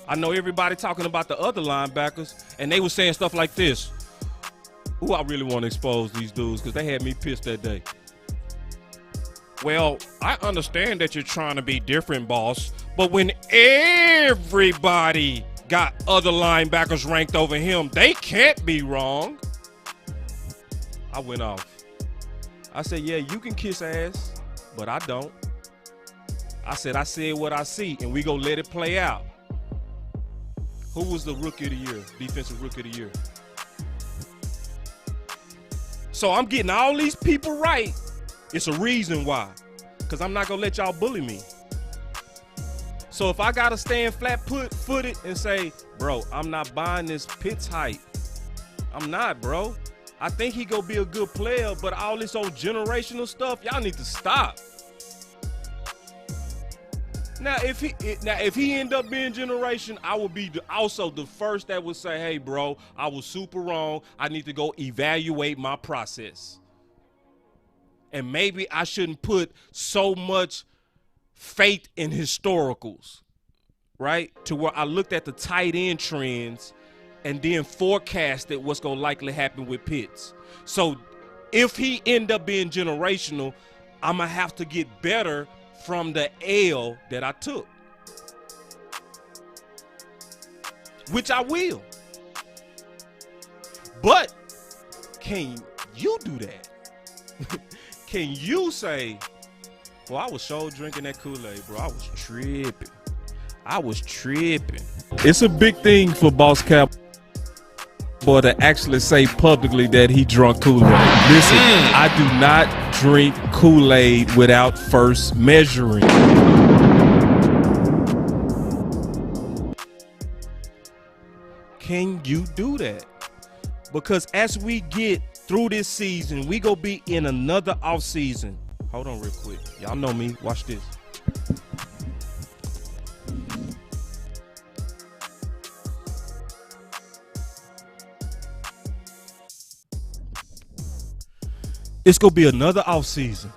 I know everybody talking about the other linebackers, and they were saying stuff like this. Ooh, I really want to expose these dudes because they had me pissed that day. Well, I understand that you're trying to be different, boss, but when everybody got other linebackers ranked over him, they can't be wrong. I went off. I said, yeah, you can kiss ass, but I don't. I said what I see, and we gonna let it play out. Who was the rookie of the year, defensive rookie of the year? So I'm getting all these people right. It's a reason why, because I'm not gonna let y'all bully me. So if I gotta stand flat-footed and say, bro, I'm not buying this Pitts hype. I'm not, bro. I think he gonna be a good player, but all this old generational stuff, y'all need to stop. Now, if he end up being generation, I will be also the first that would say, hey, bro, I was super wrong. I need to go evaluate my process. And maybe I shouldn't put so much faith in historicals, right? To where I looked at the tight end trends and then forecasted what's going to likely happen with Pitts. So if he end up being generational, I'm going to have to get better from the L that I took, which I will. But can you do that? Can you say, well, I was so drinking that Kool-Aid, bro. I was tripping. It's a big thing for Boss Cowboy to actually say publicly that he drunk Kool-Aid. Listen, I do not drink Kool-Aid without first measuring. Can you do that? Because as we get through this season, we gonna be in another off season. Hold on real quick. Y'all know me. Watch this. It's going to be another offseason.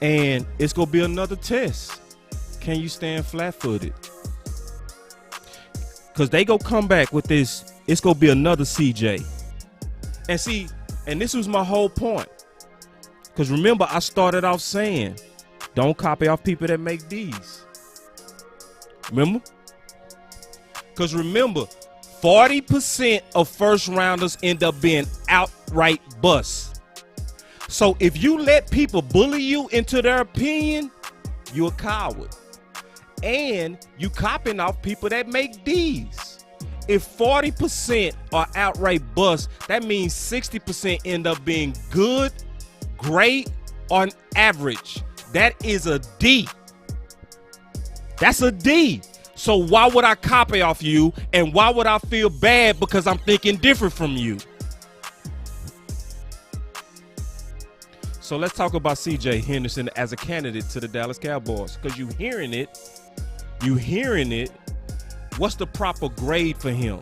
And it's going to be another test. Can you stand flat-footed? Because they going to come back with this. It's going to be another CJ. And see, and this was my whole point. Because remember, I started off saying, don't copy off people that make these. Remember? Because remember, 40% of first rounders end up being outright busts. So if you let people bully you into their opinion, you're a coward. And you copying off people that make D's. If 40% are outright busts, that means 60% end up being good, great, or an average. That is a D. That's a D. So why would I copy off you, and why would I feel bad because I'm thinking different from you? So let's talk about CJ Henderson as a candidate to the Dallas Cowboys, because you hearing it. What's the proper grade for him?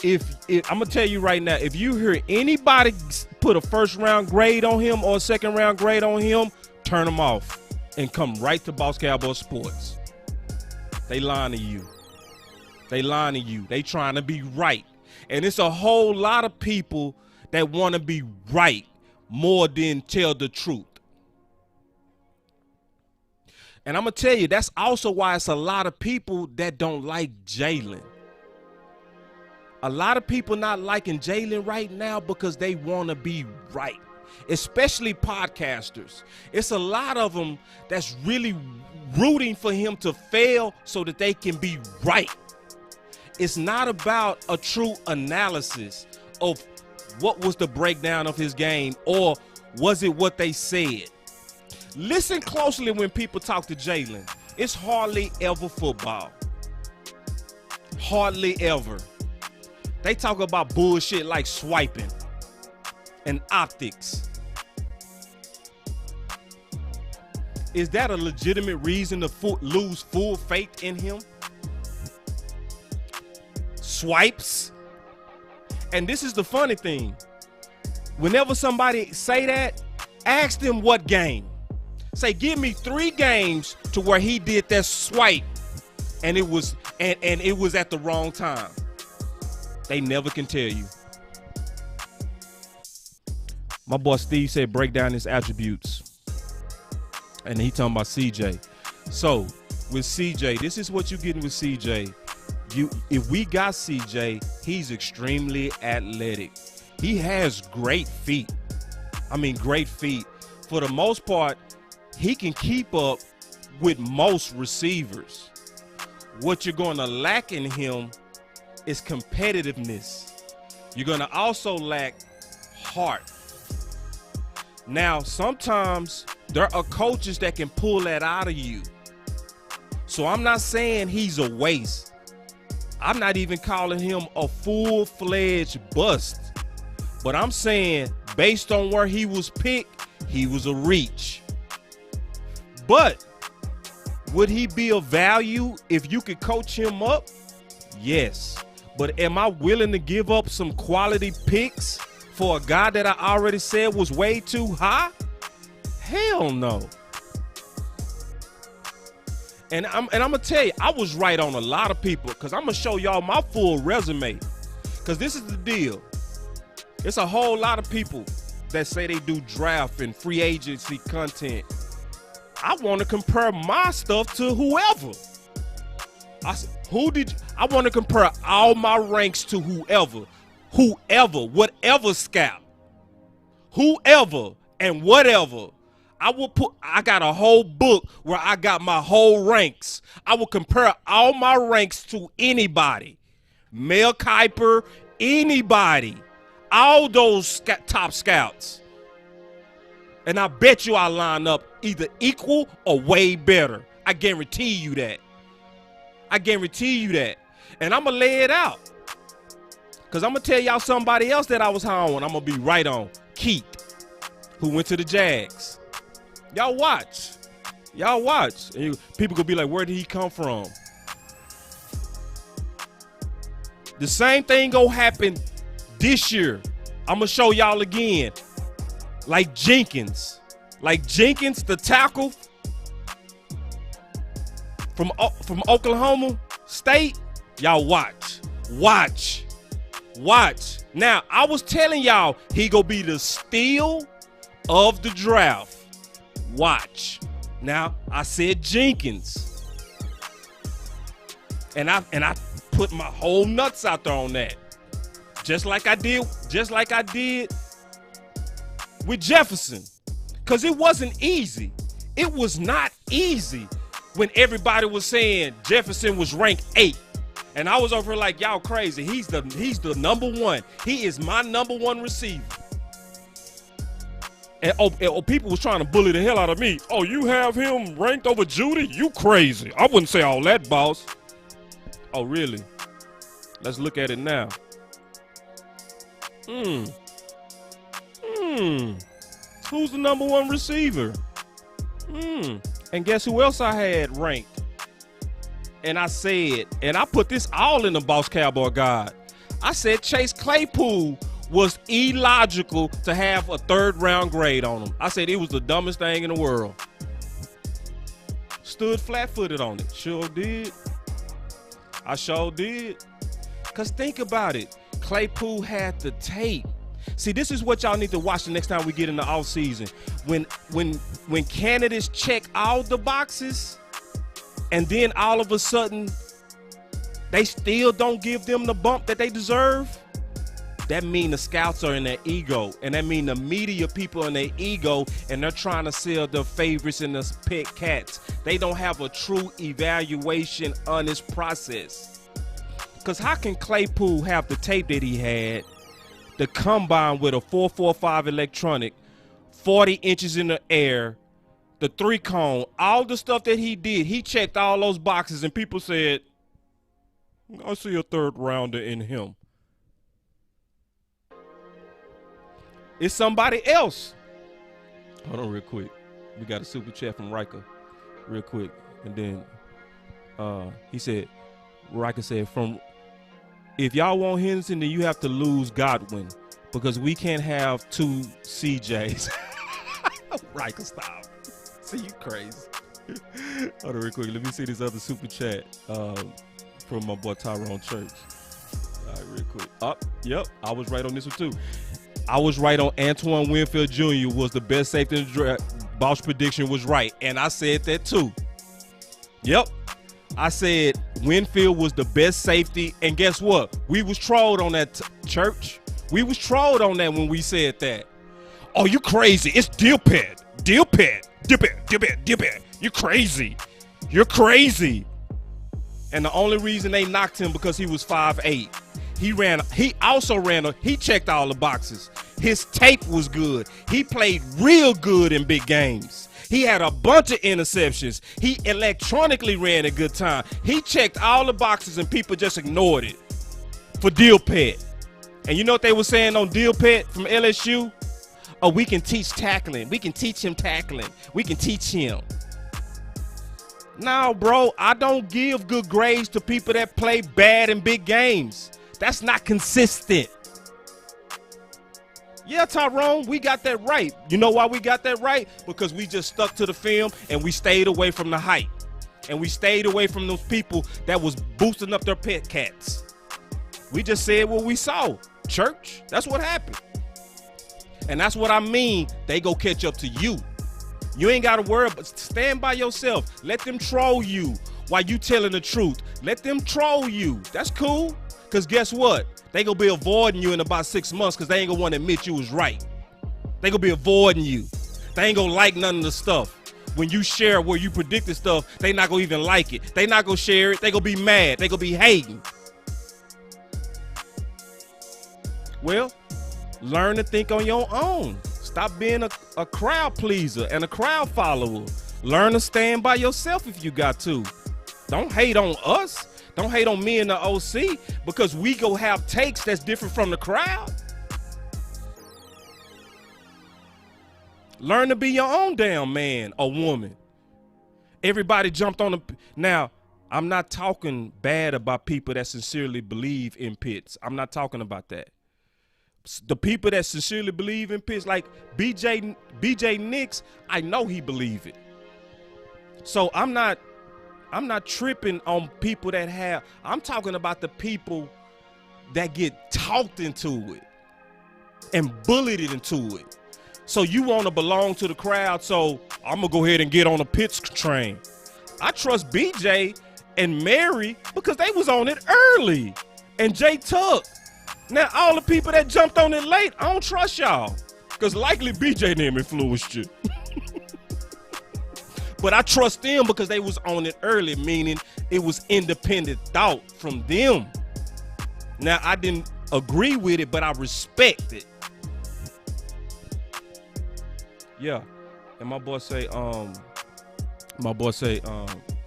If I'm gonna tell you right now, if you hear anybody put a first round grade on him or a second round grade on him, turn them off and come right to Boss Cowboy Sports. They lying to you. They lying to you. They trying to be right. And it's a whole lot of people that want to be right more than tell the truth. And I'm going to tell you, that's also why it's a lot of people that don't like Jalen. A lot of people not liking Jalen right now because they want to be right, especially podcasters. It's a lot of them that's really rooting for him to fail so that they can be right. It's not about a true analysis of what was the breakdown of his game, or was it what they said. Listen closely when people talk to Jalen. It's hardly ever football. Hardly ever. They talk about bullshit like swiping and optics. Is that a legitimate reason to lose full faith in him? Swipes. And this is the funny thing. Whenever somebody say that, ask them what game. Say, give me 3 games to where he did that swipe and it was at the wrong time. They never can tell you. My boy Steve said break down his attributes. And he talking about CJ. So with CJ, this is what you're getting with CJ. If we got CJ, he's extremely athletic. He has great feet. I mean, great feet. For the most part, he can keep up with most receivers. What you're going to lack in him is competitiveness. You're going to also lack heart. Now, sometimes there are coaches that can pull that out of you. So I'm not saying he's a waste. I'm not even calling him a full-fledged bust. But I'm saying, based on where he was picked, he was a reach. But would he be of value if you could coach him up? Yes. But am I willing to give up some quality picks for a guy that I already said was way too high? Hell no. And I'm gonna tell you, I was right on a lot of people, because I'm gonna show y'all my full resume. Because this is the deal. It's a whole lot of people that say they do draft and free agency content. I want to compare my stuff to whoever. I want to compare all my ranks to whoever, whatever scout, whoever and whatever. I got a whole book where I got my whole ranks. I will compare all my ranks to anybody. Mel Kiper, anybody. All those top scouts. And I bet you I line up either equal or way better. I guarantee you that. I guarantee you that. And I'm going to lay it out. Because I'm going to tell y'all somebody else that I was high on. I'm going to be right on. Keith, who went to the Jags. Y'all watch. Y'all watch. And people going to be like, where did he come from? The same thing going to happen this year. I'm going to show y'all again. Like Jenkins, the tackle from Oklahoma State. Y'all watch. Now, I was telling y'all he gonna be the steal of the draft. Watch. Now, I said Jenkins, and I put my whole nuts out there on that, just like I did with Jefferson, because it wasn't easy. It was not easy when everybody was saying Jefferson was ranked 8. And I was over here like, y'all crazy. He's the number 1. He is my number 1 receiver. And people was trying to bully the hell out of me. Oh, you have him ranked over Judy? You crazy. I wouldn't say all that, boss. Oh, really? Let's look at it now. Who's the number 1 receiver? And guess who else I had ranked? And I said, and I put this all in the Boss Cowboy Guide. I said Chase Claypool was illogical to have a 3rd round grade on him. I said it was the dumbest thing in the world. stood flat-footed on it. Sure did. I sure did. Because think about it. Claypool had the tape. See, this is what y'all need to watch the next time we get in the offseason. When candidates check all the boxes and then all of a sudden they still don't give them the bump that they deserve, that mean the scouts are in their ego, and that mean the media people in their ego, and they're trying to sell their favorites and the pet cats. They don't have a true evaluation on this process. Because how can Claypool have the tape that he had, the combine with a 4.45 electronic, 40 inches in the air, the 3-cone, all the stuff that he did, he checked all those boxes, and people said, I see a third rounder in him. It's somebody else. Hold on real quick. We got a super chat from Riker real quick. And then he said, Riker said, if y'all want Henderson, then you have to lose Godwin because we can't have 2 CJs. Riker, stop. See, you crazy. Hold on real quick. Let me see this other super chat from my boy Tyrone Church. All right, real quick. Yep, I was right on this one too. I was right on Antoine Winfield Jr. was the best safety in the draft. Bosch prediction was right, and I said that too. Yep, I said Winfield was the best safety, and guess what? We was trolled on that, Church. We was trolled on that when we said that. Oh, you crazy. It's Dilpet. You crazy. You're crazy. And the only reason they knocked him because he was 5'8". He checked all the boxes. His tape was good. He played real good in big games. He had a bunch of interceptions. He electronically ran a good time. He checked all the boxes and people just ignored it for Dilpet. And you know what they were saying on Dilpet from LSU? Oh, we can teach tackling. We can teach him tackling. We can teach him. No, bro, I don't give good grades to people that play bad in big games. That's not consistent. Yeah, Tyrone, we got that right. You know why we got that right? Because we just stuck to the film and we stayed away from the hype. And we stayed away from those people that was boosting up their pet cats. We just said what we saw. Church, that's what happened. And that's what I mean. They go catch up to you. You ain't got to worry, but stand by yourself. Let them troll you while you telling the truth. Let them troll you. That's cool. Because guess what? They going to be avoiding you in about 6 months because they ain't going to want to admit you was right. They going to be avoiding you. They ain't going to like none of the stuff. When you share where you predicted stuff, they not going to even like it. They not going to share it. They going to be mad. They going to be hating. Well, learn to think on your own. Stop being a crowd pleaser and a crowd follower. Learn to stand by yourself if you got to. Don't hate on us. Don't hate on me and the OC because we go have takes that's different from the crowd. Learn to be your own damn man or woman. Everybody jumped on the... Now, I'm not talking bad about people that sincerely believe in Pitts. I'm not talking about that. The people that sincerely believe in Pitts, like BJ Nix, I know he believe it. So I'm not tripping on people that have, I'm talking about the people that get talked into it and bullied into it. So you want to belong to the crowd, so I'm going to go ahead and get on a Pitts train. I trust BJ and Mary because they was on it early. And Jay Tuck. Now, all the people that jumped on it late, I don't trust y'all because likely BJ and them influenced you. But I trust them because they was on it early, meaning it was independent thought from them. Now, I didn't agree with it, but I respect it. Yeah. And my boy say,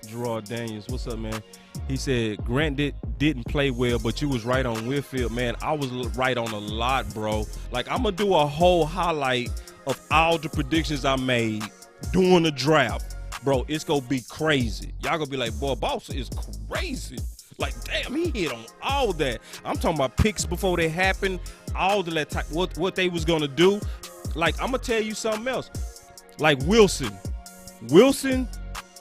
Gerard Daniels, what's up, man? He said, Grant didn't play well, but you was right on Winfield. Man, I was right on a lot, bro. Like, I'm going to do a whole highlight of all the predictions I made during the draft. Bro, it's going to be crazy. Y'all going to be like, boy, Boss is crazy. Like, damn, he hit on all that. I'm talking about picks before they happened, all of that type, what they was going to do. Like, I'm going to tell you something else. Like Wilson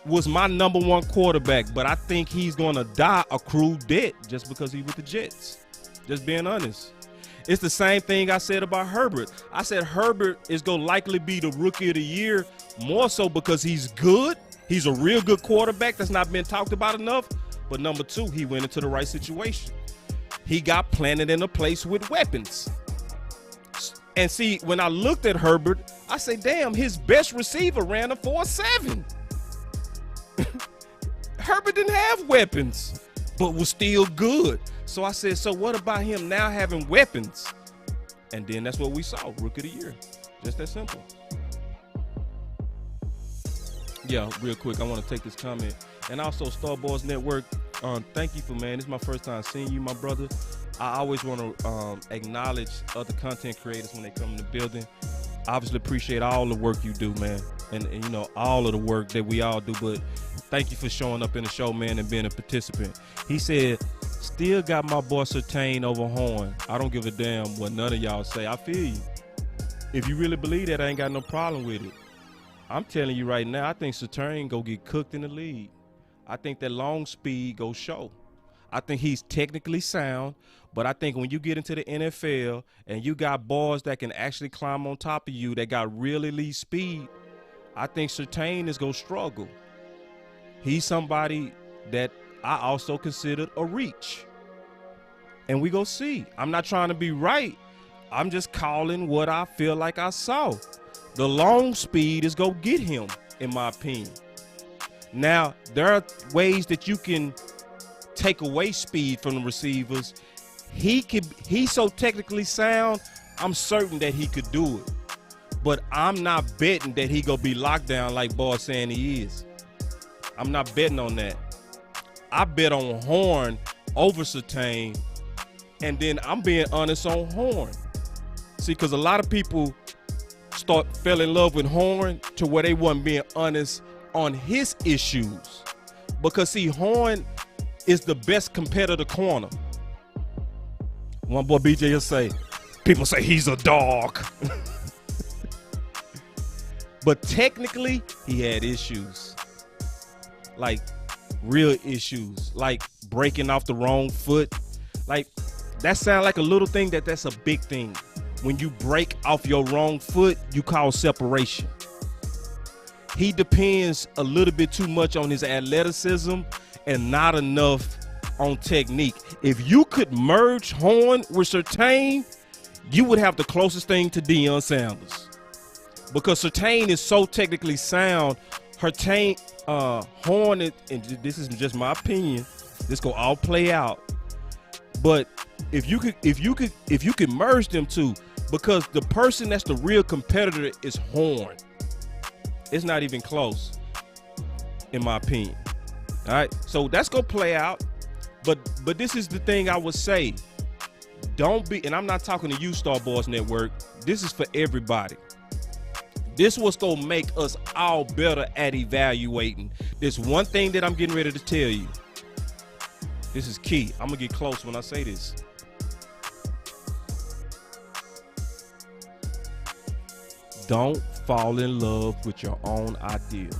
was my number one quarterback, but I think he's going to die accrued debt just because he's with the Jets. Just being honest. It's the same thing I said about Herbert. I said Herbert is going to likely be the rookie of the year, more so because he's good. He's a real good quarterback that's not been talked about enough. But number two, he went into the right situation. He got planted in a place with weapons. And see, when I looked at Herbert, I say, damn, his best receiver ran a 4.7. Herbert didn't have weapons, but was still good. So I said, so what about him now having weapons? And then that's what we saw, rookie of the year. Just that simple. Yeah, real quick, I want to take this comment. And also, Star Boys Network, thank you for, man, this is my first time seeing you, my brother. I always want to acknowledge other content creators when they come in the building. Obviously appreciate all the work you do, man. And you know, all of the work that we all do. But thank you for showing up in the show, man, and being a participant. He said, still got my boy Surtain over Horn. I don't give a damn what none of y'all say. I feel you. If you really believe that, I ain't got no problem with it. I'm telling you right now, I think Surtain go get cooked in the league. I think that long speed go show. I think he's technically sound, but I think when you get into the NFL and you got boys that can actually climb on top of you that got real elite speed, I think Surtain is going to struggle. He's somebody that I also considered a reach. And we go see. I'm not trying to be right. I'm just calling what I feel like I saw. The long speed is going to get him, in my opinion. Now, there are ways that you can take away speed from the receivers. He's so technically sound, I'm certain that he could do it. But I'm not betting that he gonna be locked down like boys saying he is. I'm not betting on that. I bet on Horn over Surtain, and then I'm being honest on Horn. See, because a lot of people fell in love with Horn to where they wasn't being honest on his issues. Because see, Horn is the best competitor corner. One boy BJ will say, people say he's a dog. But technically, he had issues. Like, real issues. Like, breaking off the wrong foot. Like, that sounds like a little thing that's a big thing. When you break off your wrong foot, you call separation. He depends a little bit too much on his athleticism and not enough on technique. If you could merge Horn with Surtain, you would have the closest thing to Deion Sanders. Because Surtain is so technically sound, Horn, and this is just my opinion, this go all play out. But if you could merge them two, because the person that's the real competitor is Horn. It's not even close, in my opinion. All right, so that's gonna play out. But this is the thing I would say. Don't be, and I'm not talking to you, Star Boys Network. This is for everybody. This what's gonna make us all better at evaluating. This one thing that I'm getting ready to tell you. This is key. I'm gonna get close when I say this. Don't fall in love with your own idea.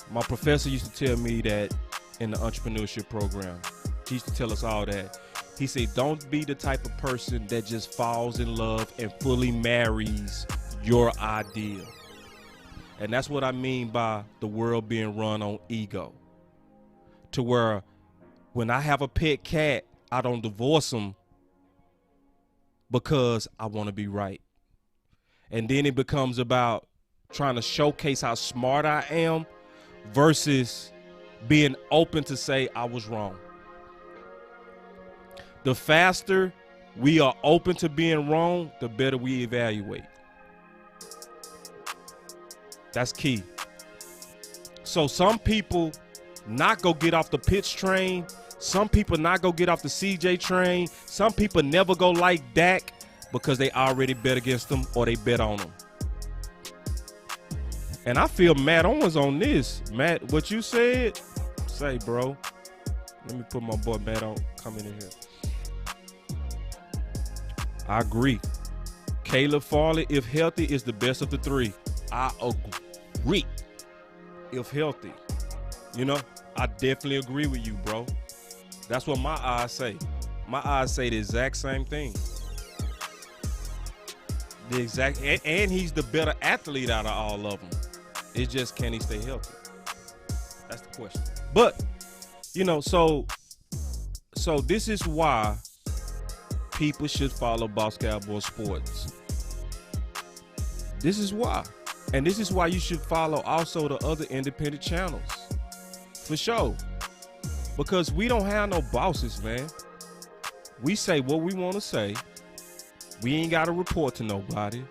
My professor used to tell me that in the entrepreneurship program. He used to tell us all that. He said, don't be the type of person that just falls in love and fully marries your idea. And that's what I mean by the world being run on ego. To where when I have a pet cat, I don't divorce him because I want to be right. And then it becomes about trying to showcase how smart I am versus being open to say I was wrong. The faster we are open to being wrong, the better we evaluate. That's key. So some people not go get off the pitch train. Some people not go get off the CJ train. Some people never go like Dak because they already bet against them or they bet on them. And I feel Matt Owens on this. Matt, what you said, say, bro. Let me put my boy Matt on coming in here. I agree. Caleb Farley, if healthy, is the best of the three. I agree. if healthy. You know, I definitely agree with you, bro. That's what my eyes say. My eyes say the exact same thing. The exact, and he's the better athlete out of all of them. It's just, can he stay healthy? That's the question. But, you know, so this is why people should follow Boss Cowboy Sports. This is why. And this is why you should follow also the other independent channels. For sure. Because we don't have no bosses, man. We say what we want to say. We ain't got to report to nobody.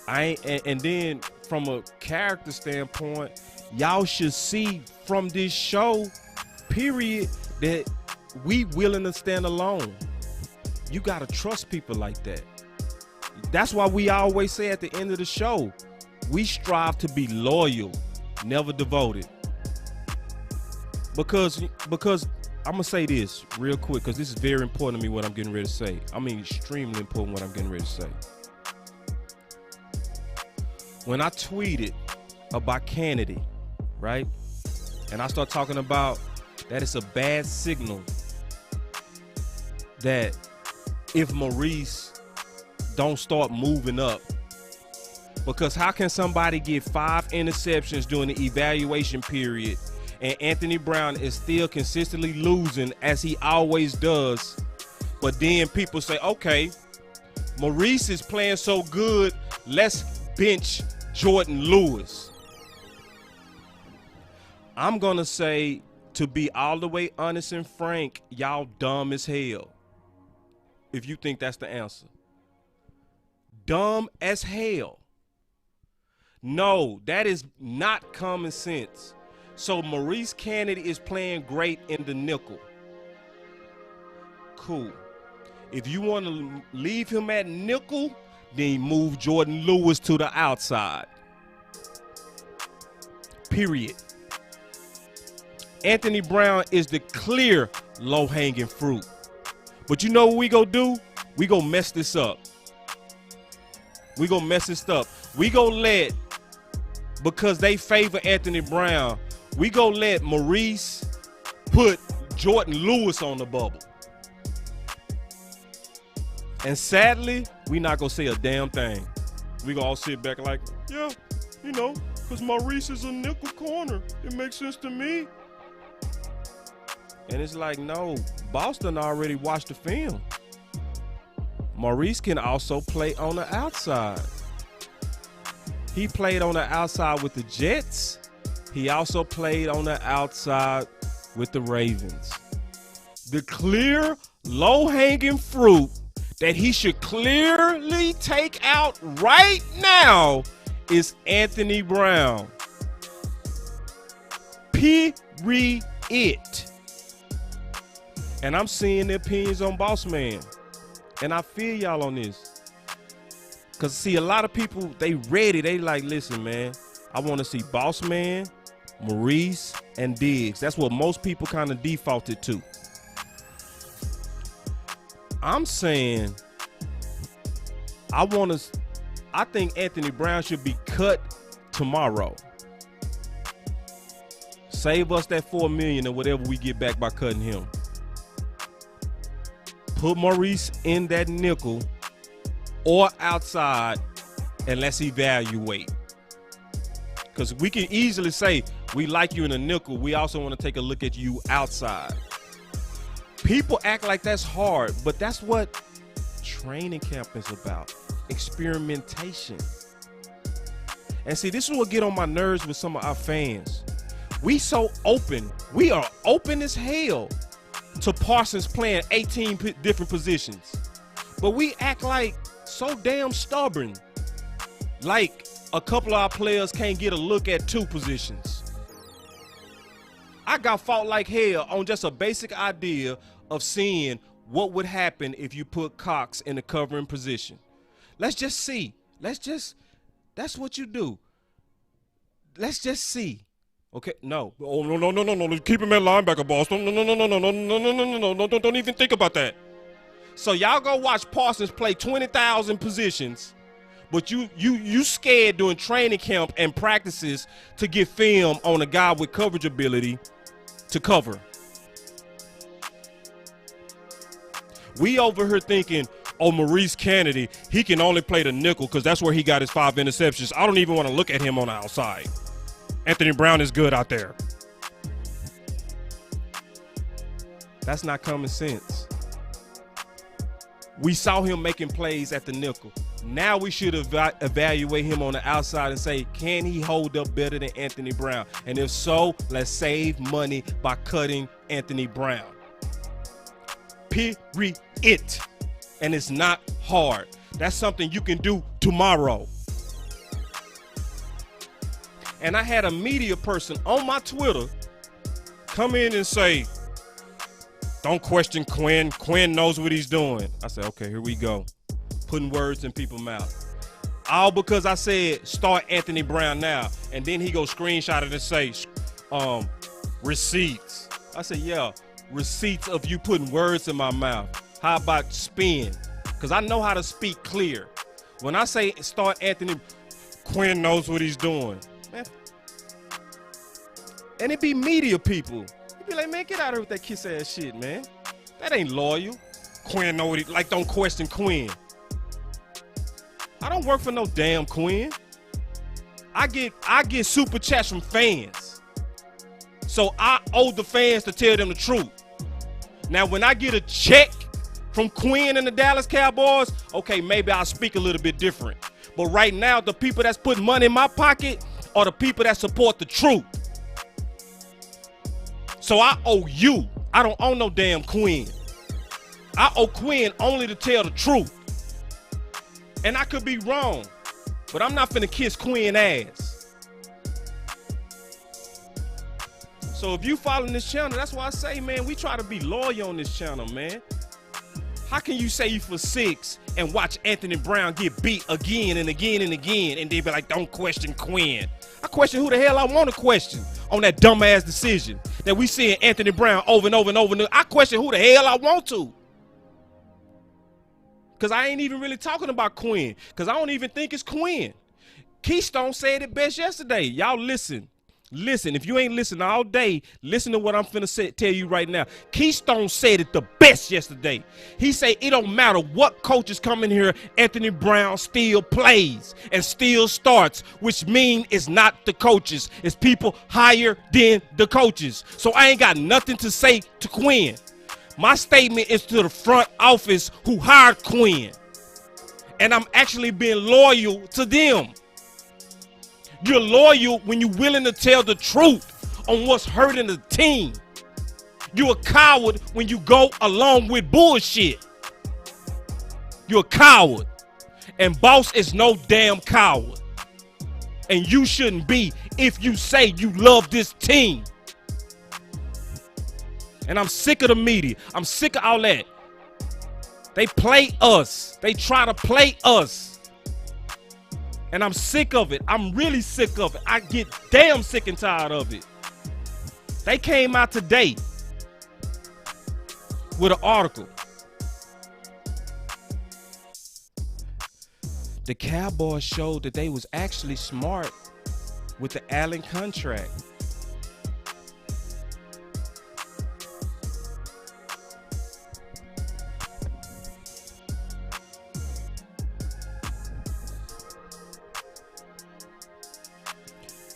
And then from a character standpoint, y'all should see from this show, period, that we willing to stand alone. You got to trust people like that. That's why we always say at the end of the show, we strive to be loyal, never devoted. Because I'm going to say this real quick, because this is very important to me what I'm getting ready to say. I mean, extremely important what I'm getting ready to say. When I tweeted about Kennedy, right, and I start talking about that it's a bad signal that if Maurice don't start moving up, because how can somebody get 5 interceptions during the evaluation period and Anthony Brown is still consistently losing as he always does, but then people say, okay, Maurice is playing so good, let's bench Jordan Lewis. I'm going to say, to be all the way honest and frank, y'all dumb as hell if you think that's the answer. Dumb as hell. No, that is not common sense. So Maurice Kennedy is playing great in the nickel. Cool. If you want to leave him at nickel, then move Jordan Lewis to the outside. Period. Anthony Brown is the clear low-hanging fruit. But you know what we gonna do? We gonna mess this up. We gonna mess this up. We gonna let, because they favor Anthony Brown, we gonna let Maurice put Jordan Lewis on the bubble. And sadly, we not gonna say a damn thing. We gonna all sit back like, yeah, you know, because Maurice is a nickel corner. It makes sense to me. And it's like, no, Boston already watched the film. Maurice can also play on the outside. He played on the outside with the Jets. He also played on the outside with the Ravens. The clear, low-hanging fruit that he should clearly take out right now is Anthony Brown. Period. And I'm seeing the opinions on Boss Man. And I feel y'all on this. Because, see, a lot of people, they ready. They like, listen, man, I want to see Boss Man, Maurice, and Diggs. That's what most people kind of defaulted to. I'm saying I think Anthony Brown should be cut tomorrow. Save us that $4 million or whatever we get back by cutting him. Put Maurice in that nickel or outside, and let's evaluate. Because we can easily say, we like you in a nickel. We also want to take a look at you outside. People act like that's hard, but that's what training camp is about. Experimentation. And see, this is what get on my nerves with some of our fans. We so open. We are open as hell to Parsons playing 18 different positions. But we act like so damn stubborn. Like a couple of our players can't get a look at 2 positions. I got fought like hell on just a basic idea of seeing what would happen if you put Cox in the covering position. Let's just see. That's what you do. Let's just see. Okay, no. Oh, no. Keep him at linebacker, boss. No. Don't even think about that. So y'all go watch Parsons play 20,000 positions, But you scared during training camp and practices to get film on a guy with coverage ability to cover. We over here thinking, oh, Maurice Kennedy, he can only play the nickel because that's where he got his 5 interceptions. I don't even want to look at him on the outside. Anthony Brown is good out there. That's not common sense. We saw him making plays at the nickel. Now we should evaluate him on the outside and say, can he hold up better than Anthony Brown? And if so, let's save money by cutting Anthony Brown. Period. And it's not hard. That's something you can do tomorrow. And I had a media person on my Twitter come in and say, don't question Quinn. Quinn knows what he's doing. I said, okay, here we go. Putting words in people's mouth. All because I said start Anthony Brown now. And then he go screenshot it and say, receipts. I said, yeah, receipts of you putting words in my mouth. How about spin? Because I know how to speak clear. When I say start Anthony, Quinn knows what he's doing. Man. And it be media people. You be like, man, get out of here with that kiss ass shit, man. That ain't loyal. Quinn know what he like. Don't question Quinn. I don't work for no damn Quinn. I get super chats from fans. So I owe the fans to tell them the truth. Now, when I get a check from Quinn and the Dallas Cowboys, okay, maybe I'll speak a little bit different. But right now, the people that's putting money in my pocket are the people that support the truth. So I owe you. I don't owe no damn Quinn. I owe Quinn only to tell the truth. And I could be wrong, but I'm not finna kiss Quinn ass. So if you following this channel, that's why I say, man, we try to be loyal on this channel, man. How can you say you for 6 and watch Anthony Brown get beat again and again and again, and they be like, don't question Quinn? I question who the hell I want to question on that dumbass decision that we seeing Anthony Brown over and over and over. I question who the hell I want to. Because I ain't even really talking about Quinn, because I don't even think it's Quinn. Keystone said it best yesterday. Y'all listen. Listen, if you ain't listening all day, listen to what I'm finna tell you right now. Keystone said it the best yesterday. He said it don't matter what coaches come in here, Anthony Brown still plays and still starts, which means it's not the coaches. It's people higher than the coaches. So I ain't got nothing to say to Quinn. My statement is to the front office who hired Quinn. And I'm actually being loyal to them. You're loyal when you're willing to tell the truth on what's hurting the team. You're a coward when you go along with bullshit. You're a coward. And boss is no damn coward. And you shouldn't be if you say you love this team. And I'm sick of the media. I'm sick of all that. They play us. They try to play us. And I'm sick of it. I'm really sick of it. I get damn sick and tired of it. They came out today with an article. The Cowboys showed that they was actually smart with the Allen contract.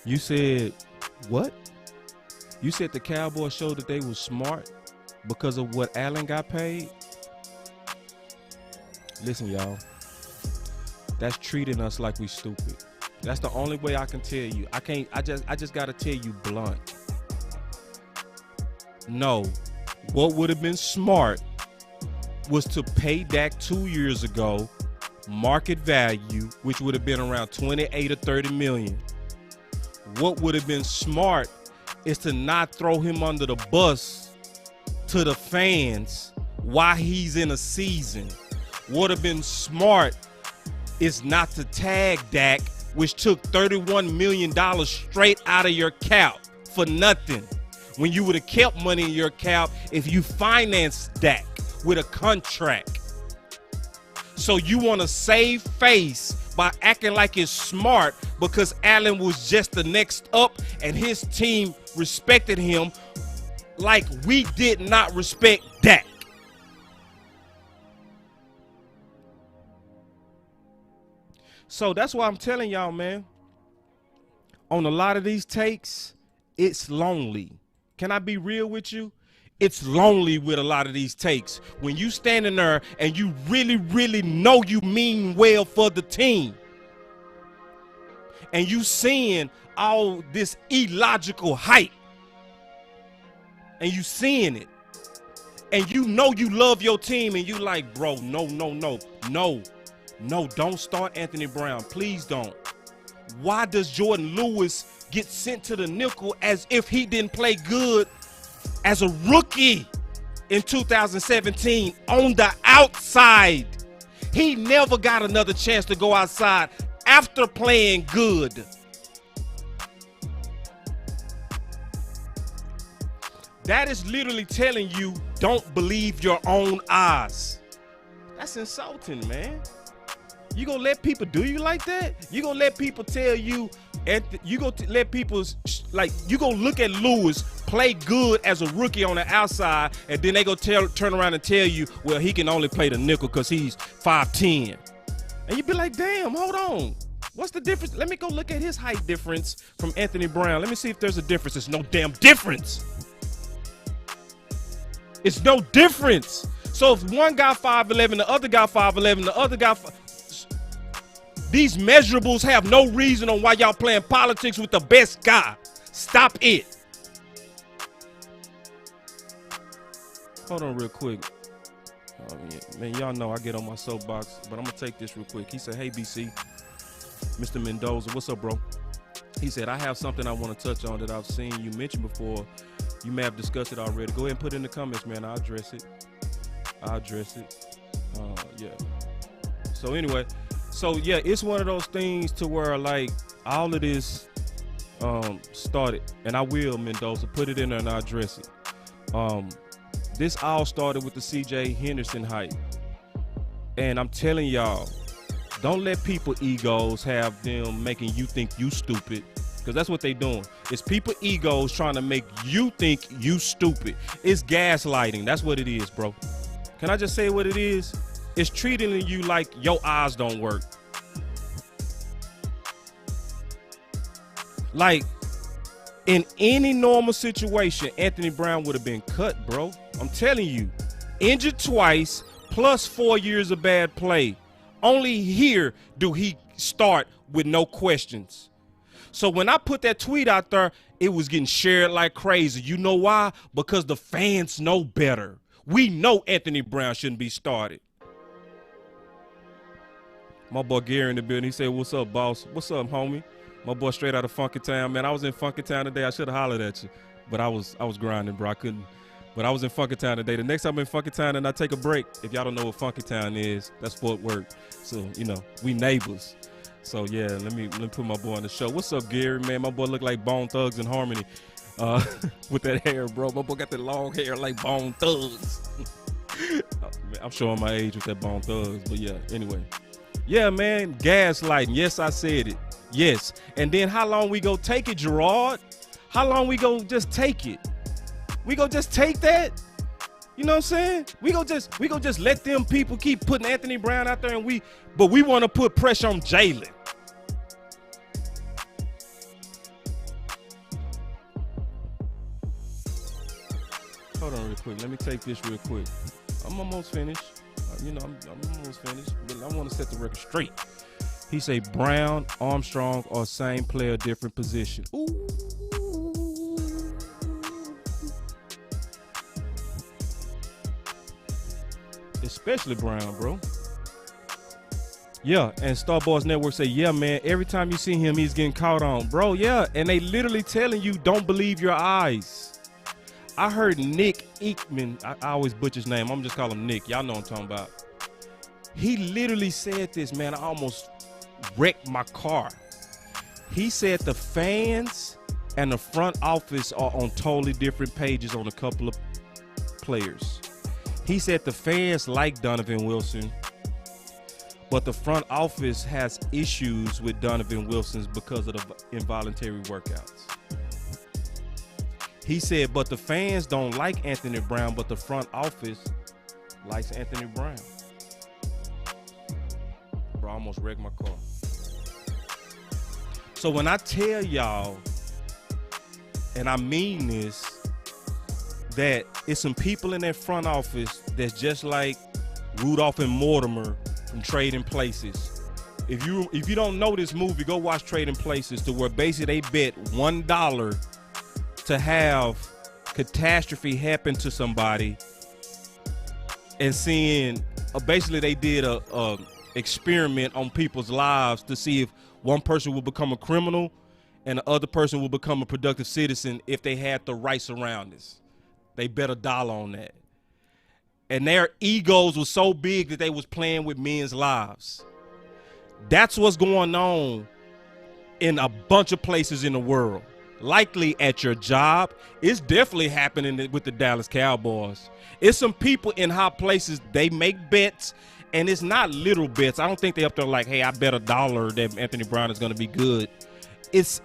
You said, what? You said the Cowboys showed that they were smart because of what Allen got paid? Listen, y'all. That's treating us like we stupid. That's the only way I can tell you. I just gotta tell you blunt. No. What would have been smart was to pay Dak 2 years ago market value, which would have been around 28 or 30 million. What would have been smart is to not throw him under the bus to the fans while he's in a season. What would have been smart is not to tag Dak, which took $31 million straight out of your cap for nothing. When you would have kept money in your cap if you financed Dak with a contract. So you want to save face by acting like it's smart because Allen was just the next up and his team respected him like we did not respect Dak. So that's why I'm telling y'all, man, on a lot of these takes, it's lonely. Can I be real with you? It's lonely with a lot of these takes. When you standing there and you really, really know you mean well for the team, and you seeing all this illogical hype, and you seeing it, and you know you love your team, and you like, bro, no, don't start Anthony Brown. Please don't. Why does Jordan Lewis get sent to the nickel as if he didn't play good as a rookie in 2017 on the outside? He never got another chance to go outside after playing good. That is literally telling you, don't believe your own eyes. That's insulting, man. You gonna let people do you like that? You gonna let people tell you, and you gonna let people, like, you gonna look at Lewis play good as a rookie on the outside, and then they go turn around and tell you, well, he can only play the nickel because he's 5'10". And you be like, damn, hold on. What's the difference? Let me go look at his height difference from Anthony Brown. Let me see if there's a difference. There's no damn difference. It's no difference. So if one guy 5'11", the other guy 5'11", the other guy these measurables have no reason on why y'all playing politics with the best guy. Stop it. Hold on real quick. Man, y'all know I get on my soapbox, but I'm going to take this real quick. He said, hey, BC, Mr. Mendoza, what's up, bro? He said, I have something I want to touch on that I've seen you mention before. You may have discussed it already. Go ahead and put it in the comments, man. I'll address it. Yeah. So anyway, yeah, it's one of those things to where, like, all of this started, and I will, Mendoza, put it in there and I'll address it. This all started with the CJ Henderson hype. And I'm telling y'all, don't let people egos have them making you think you stupid, because that's what they doing. It's people egos trying to make you think you stupid. It's gaslighting. That's what it is, bro. Can I just say what it is? It's treating you like your eyes don't work. Like, in any normal situation, Anthony Brown would have been cut, bro. I'm telling you. Injured twice, plus 4 years of bad play. Only here do he start with no questions. So when I put that tweet out there, it was getting shared like crazy. You know why? Because the fans know better. We know Anthony Brown shouldn't be started. My boy Gary in the building, he said, what's up, boss? What's up, homie? My boy straight out of Funky Town. Man, I was in Funky Town today. I should have hollered at you, but I was grinding, bro. I couldn't. But I was in Funky Town today. The next time I'm in Funky Town and I take a break, if y'all don't know what Funky Town is, that's Fort Worth. So, you know, we neighbors. So, yeah, let me put my boy on the show. What's up, Gary, man? My boy look like Bone Thugs in Harmony with that hair, bro. My boy got that long hair like Bone Thugs. I'm showing my age with that Bone Thugs, but yeah, anyway. Yeah, man, gaslighting. Yes, I said it. Yes. And then how long we go take it, Gerard? How long we go just take it? We go just take that? You know what I'm saying? We go just let them people keep putting Anthony Brown out there, but we want to put pressure on Jalen. Hold on real quick. Let me take this real quick. I'm almost finished. I'm almost finished, but I want to set the record straight. He say Brown, Armstrong, or same player, different position. Ooh. Especially Brown, bro. Yeah, and Star Boys Network say, yeah, man, every time you see him, he's getting caught on. Bro, yeah, and they literally telling you, don't believe your eyes. I heard Nick Eekman, I always butcher his name. I'm just calling him Nick. Y'all know what I'm talking about. He literally said this, man. I almost wrecked my car. He said the fans and the front office are on totally different pages on a couple of players. He said the fans like Donovan Wilson, but the front office has issues with Donovan Wilson's because of the involuntary workouts. He said, but the fans don't like Anthony Brown, but the front office likes Anthony Brown. Bro, I almost wrecked my car. So when I tell y'all, and I mean this, that it's some people in that front office that's just like Rudolph and Mortimer from Trading Places. If you don't know this movie, go watch Trading Places, to where basically they bet $1 to have catastrophe happen to somebody, and seeing basically they did a experiment on people's lives to see if one person will become a criminal and the other person will become a productive citizen if they had the right surroundings. They bet $1 on that. And their egos were so big that they was playing with men's lives. That's what's going on in a bunch of places in the world. Likely at your job. It's definitely happening with the Dallas Cowboys. It's some people in high places, they make bets, and it's not little bets. I don't think they up there like, hey, I bet $1 that Anthony Brown is going to be good. It's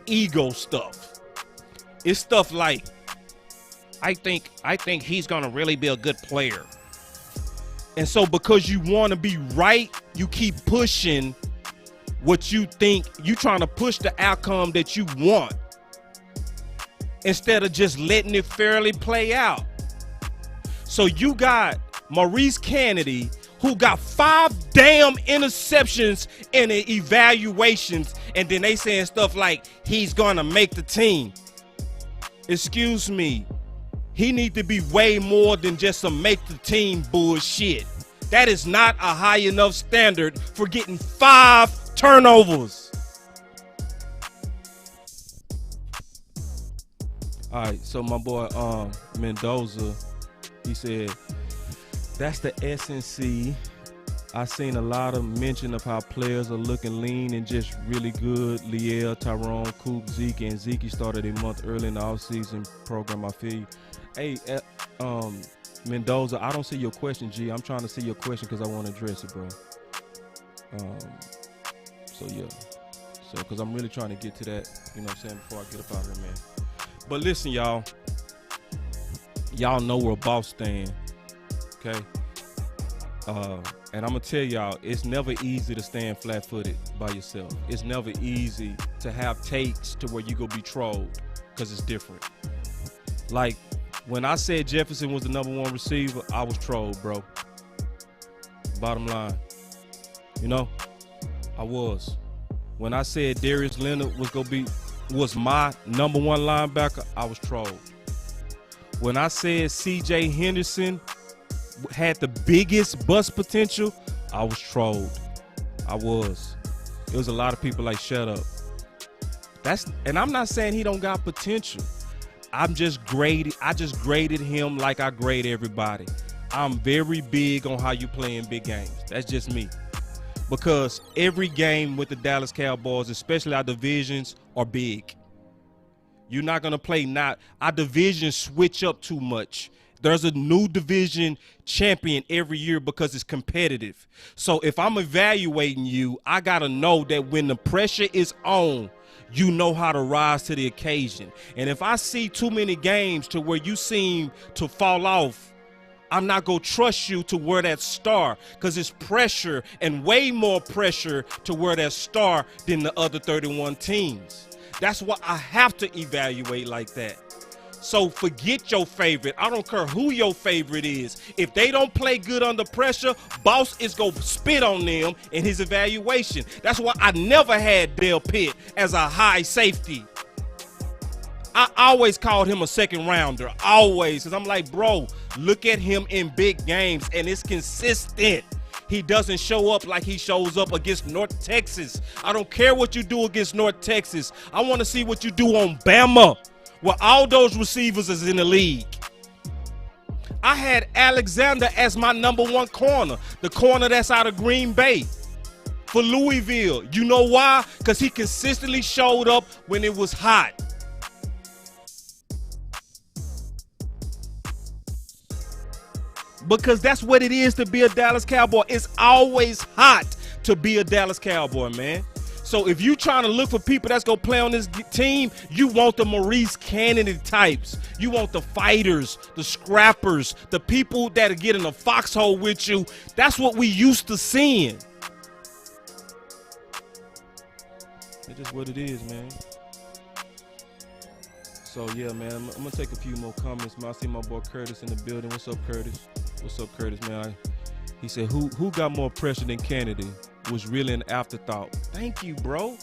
ego stuff. It's stuff like, I think he's going to really be a good player. And so because you want to be right, you keep pushing what you think. You trying to push the outcome that you want instead of just letting it fairly play out. So you got Maurice Kennedy, who got 5 damn interceptions in the evaluations, and then they saying stuff like he's gonna make the team. Excuse me. He need to be way more than just some make the team bullshit. That is not a high enough standard for getting 5 turnovers. All right, so my boy Mendoza, he said, that's the SNC. I seen a lot of mention of how players are looking lean and just really good. Liel, Tyrone, Coop, Zeke, and Zeke started a month early in the offseason program. I feel you. Hey, Mendoza, I don't see your question, G. I'm trying to see your question because I want to address it, bro. So, yeah. So, because I'm really trying to get to that, you know what I'm saying, before I get up out of here, man. But listen, y'all. Y'all know where a boss stand, okay? And I'm going to tell y'all, it's never easy to stand flat-footed by yourself. It's never easy to have takes to where you go be trolled because it's different. Like, when I said Jefferson was the #1 receiver, I was trolled, bro. Bottom line. You know, I was. When I said Darius Leonard was my #1 linebacker, I was trolled. When I said CJ Henderson had the biggest bust potential, I was trolled. I was. It was a lot of people like, shut up. And I'm not saying he don't got potential. I just graded him like I grade everybody. I'm very big on how you play in big games. That's just me. Because every game with the Dallas Cowboys, especially our divisions, are big. You're not going to play our divisions switch up too much. There's a new division champion every year because it's competitive. So if I'm evaluating you, I got to know that when the pressure is on, you know how to rise to the occasion. And if I see too many games to where you seem to fall off, I'm not going to trust you to wear that star, because it's pressure and way more pressure to wear that star than the other 31 teams. That's why I have to evaluate like that. So forget your favorite. I don't care who your favorite is. If they don't play good under pressure, boss is going to spit on them in his evaluation. That's why I never had Dale Pitt as a high safety. I always called him a second rounder, always. Because I'm like, bro, look at him in big games, and it's consistent. He doesn't show up like he shows up against North Texas. I don't care what you do against North Texas. I want to see what you do on Bama, where all those receivers is in the league. I had Alexander as my #1 corner, the corner that's out of Green Bay for Louisville. You know why? Because he consistently showed up when it was hot. because that's what it is to be a Dallas Cowboy. It's always hot to be a Dallas Cowboy, man. So if you trying to look for people that's going to play on this team, you want the Maurice Kennedy types. You want the fighters, the scrappers, the people that get in a foxhole with you. That's what we used to seeing. It's just what it is, man. So, yeah, man, I'm going to take a few more comments, man. I see my boy Curtis in the building. What's up, Curtis? What's up, Curtis, man? He said, who got more pressure than Kennedy? Was really an afterthought. Thank you, bro.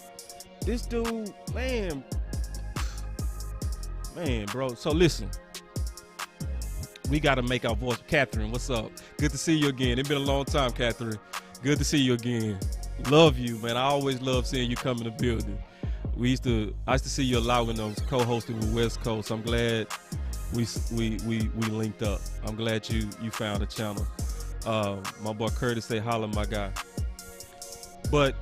This dude, man, bro. So, listen. We got to make our voice. Catherine, what's up? Good to see you again. It's been a long time, Catherine. Good to see you again. Love you, man. I always love seeing you come in the building. I used to see you a lot when I was co-hosting with West Coast. I'm glad we linked up. I'm glad you found a channel. My boy Curtis say holla, my guy. But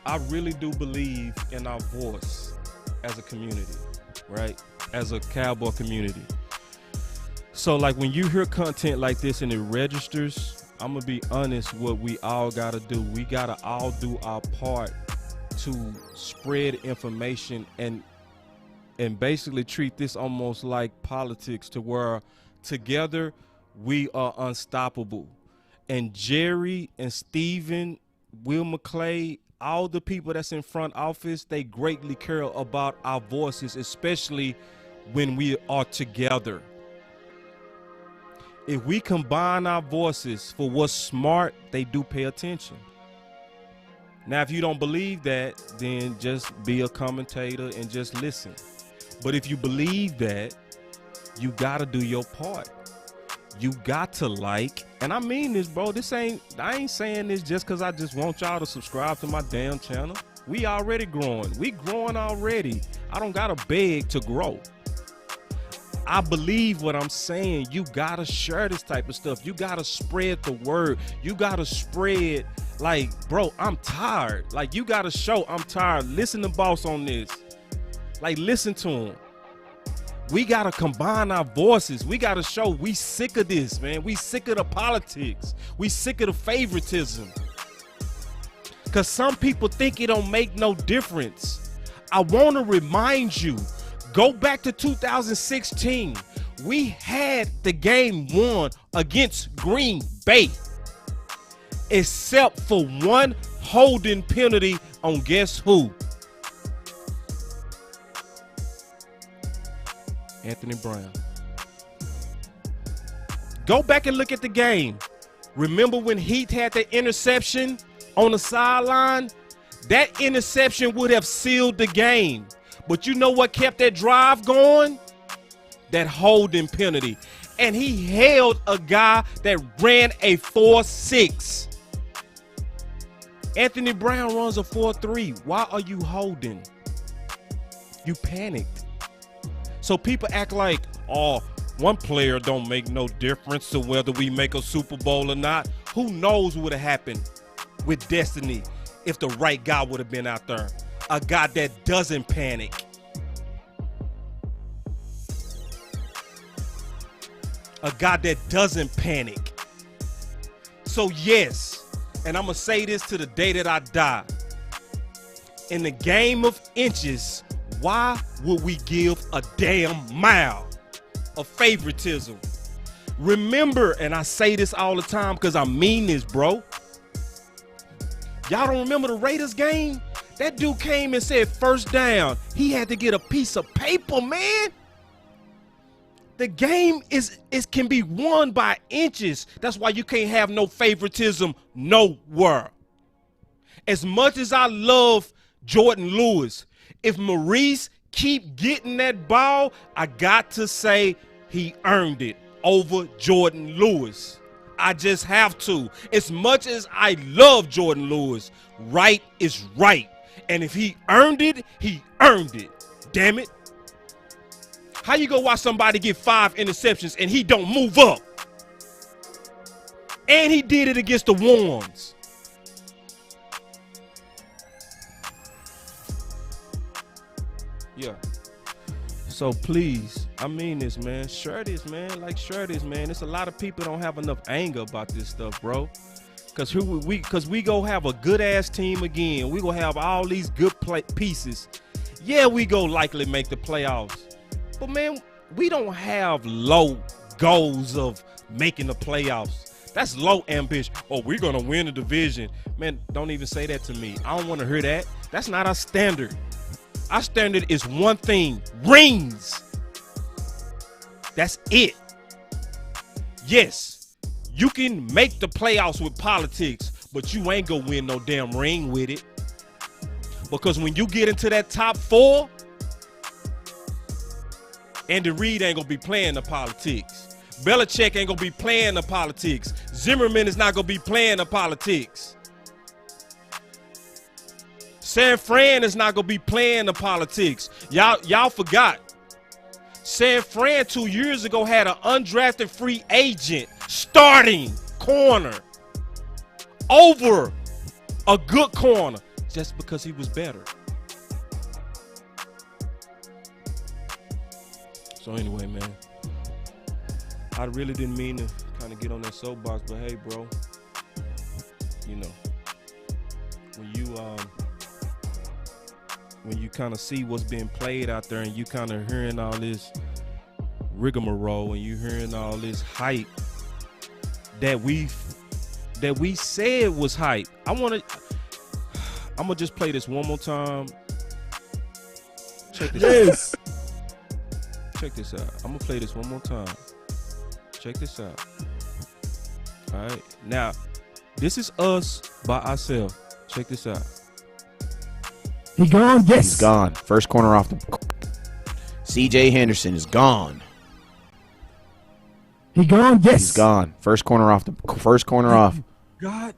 I really do believe in our voice as a community, right? As a Cowboy community. So like when you hear content like this and it registers, I'm gonna be honest, what we all gotta do, we gotta all do our part to spread information and basically treat this almost like politics, to where together we are unstoppable. And Jerry and Steven, Will McClay, all the people that's in front office, they greatly care about our voices, especially when we are together. If we combine our voices for what's smart, they do pay attention. Now, if you don't believe that, then just be a commentator and just listen. But if you believe that, you got to do your part. You got to like, and I mean this, bro. I ain't saying this just because I just want y'all to subscribe to my damn channel. We already growing. We growing already. I don't got to beg to grow. I believe what I'm saying. You got to share this type of stuff. You got to spread the word. You got to spread, like, bro, I'm tired. Like, you got to show I'm tired. Listen to Boss on this. Like, listen to him. We got to combine our voices. We got to show we sick of this, man. We sick of the politics. We sick of the favoritism. Because some people think it don't make no difference. I want to remind you, go back to 2016. We had the game won against Green Bay, except for one holding penalty on guess who? Anthony Brown. Go back and look at the game. Remember when Heath had the interception on the sideline? That interception would have sealed the game. But you know what kept that drive going? That holding penalty. And he held a guy that ran a 4.6. Anthony Brown runs a 4.3. Why are you holding? You panicked. So people act like, oh, one player don't make no difference to whether we make a Super Bowl or not. Who knows what would have happened with Destiny if the right guy would have been out there. A guy that doesn't panic. A guy that doesn't panic. So yes, and I'm going to say this to the day that I die. In the game of inches, why would we give a damn mile of favoritism? Remember, and I say this all the time because I mean this, bro. Y'all don't remember the Raiders game? That dude came and said first down. He had to get a piece of paper, man. The game can be won by inches. That's why you can't have no favoritism nowhere. As much as I love Jordan Lewis, if Maurice keep getting that ball, I got to say he earned it over Jordan Lewis. I just have to. As much as I love Jordan Lewis, right is right. And if he earned it, he earned it. Damn it. How you gonna watch somebody get 5 interceptions and he don't move up? And he did it against the Warms. Yeah. So please, I mean this, man. Share this, man. Like, share this, man. It's a lot of people don't have enough anger about this stuff, bro. Cause we go have a good ass team again. We gonna have all these good pieces. Yeah, we go likely make the playoffs. But man, we don't have low goals of making the playoffs. That's low ambition. Oh, we're gonna win the division. Man, don't even say that to me. I don't want to hear that. That's not our standard. Our standard is one thing: rings. That's it. Yes, you can make the playoffs with politics, but you ain't gonna win no damn ring with it. Because when you get into that top 4, Andy Reid ain't gonna be playing the politics. Belichick ain't gonna be playing the politics. Zimmerman is not gonna be playing the politics. San Fran is not gonna be playing the politics. Y'all forgot. San Fran 2 years ago had an undrafted free agent starting corner over a good corner just because he was better. So anyway, man, I really didn't mean to kind of get on that soapbox, but hey, bro, you know, when you kind of see what's being played out there and you kind of hearing all this rigmarole and you hearing all this hype that we said was hype. I'm gonna just play this one more time. Check this out. Check this out. I'm gonna play this one more time. Check this out. All right. Now, this is us by ourselves. Check this out. He gone? Yes. He's gone. First corner off the. CJ Henderson is gone. He gone? Yes. He's gone. First corner off. God.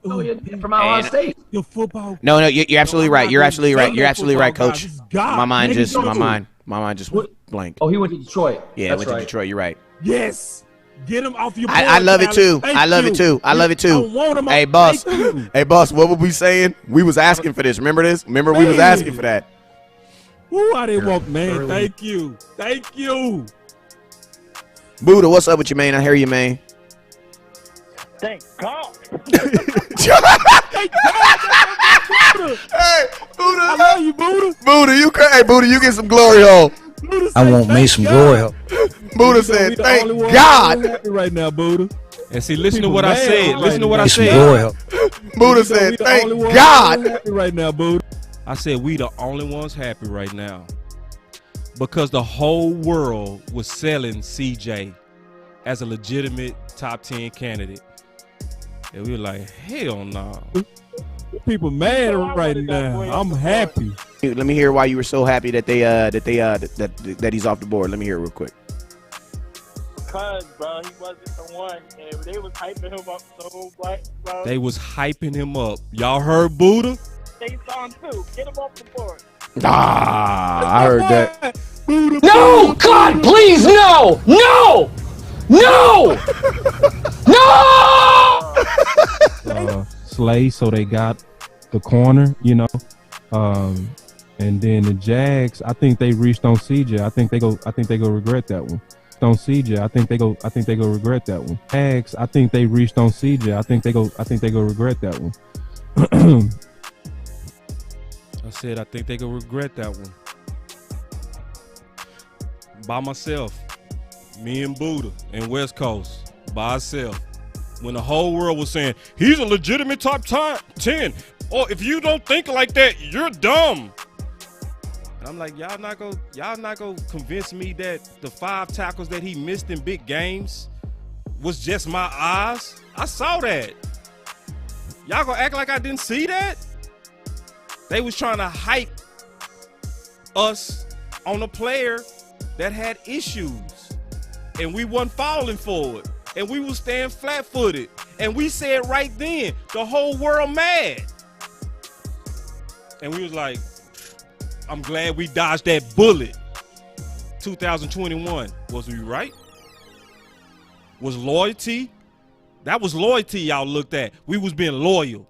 Oh, yeah, from Ohio State. Your football. No, you're absolutely right. You're absolutely right. You're absolutely right, Coach. God. My mind just went blank. Oh, he went to Detroit. Yeah, That's went to right. Detroit. You're right. Yes. Get him off your board. I love it too. I love it too. Hey, boss. Hey, boss. What were we saying? We was asking for this. Remember this? Remember we was asking for that. Woo, I didn't walk, man. Thank you. Thank you. Buddha, what's up with you, man? I hear you, man. Thank God. Hey, Buddha. I love you, Buddha. Buddha, you get some glory hole. I want me some glory hole. Buddha said, thank God. Happy right now, Buddha. And see, listen to People what I mad said. right Listen to what now. I Me some said. glory hole. Buddha said, We the thank only ones God. happy right now, Buddha. I said we the only ones happy right now because the whole world was selling CJ as a legitimate top 10 candidate. And we were like, hell no. People mad right now. I'm happy. Let me hear why you were so happy that that he's off the board. Let me hear it real quick. Because, bro, he wasn't the one. And they was hyping him up so much, bro. They was hyping him up. Y'all heard Buddha? They saw him too. Get him off the board. Ah, I heard that. No! God, please, no! No! No! No! Slay, so they got the corner, you know. And then the Jags, I think they reached on CJ. I think they go regret that one. On CJ, I think they go regret that one. Jags, I think they reached on CJ. I think they go regret that one. I said I think they gonna regret that one. By myself, me and Buddha and West Coast, by ourselves. When the whole world was saying, he's a legitimate top 10. Or if you don't think like that, you're dumb. And I'm like, y'all not gonna convince me that the 5 tackles that he missed in big games was just my eyes? I saw that. Y'all gonna act like I didn't see that? They was trying to hype us on a player that had issues. And we wasn't falling for it. And we was staying flat-footed. And we said right then, the whole world mad. And we was like, I'm glad we dodged that bullet. 2021. Was we right? Was loyalty? That was loyalty y'all looked at. We was being loyal.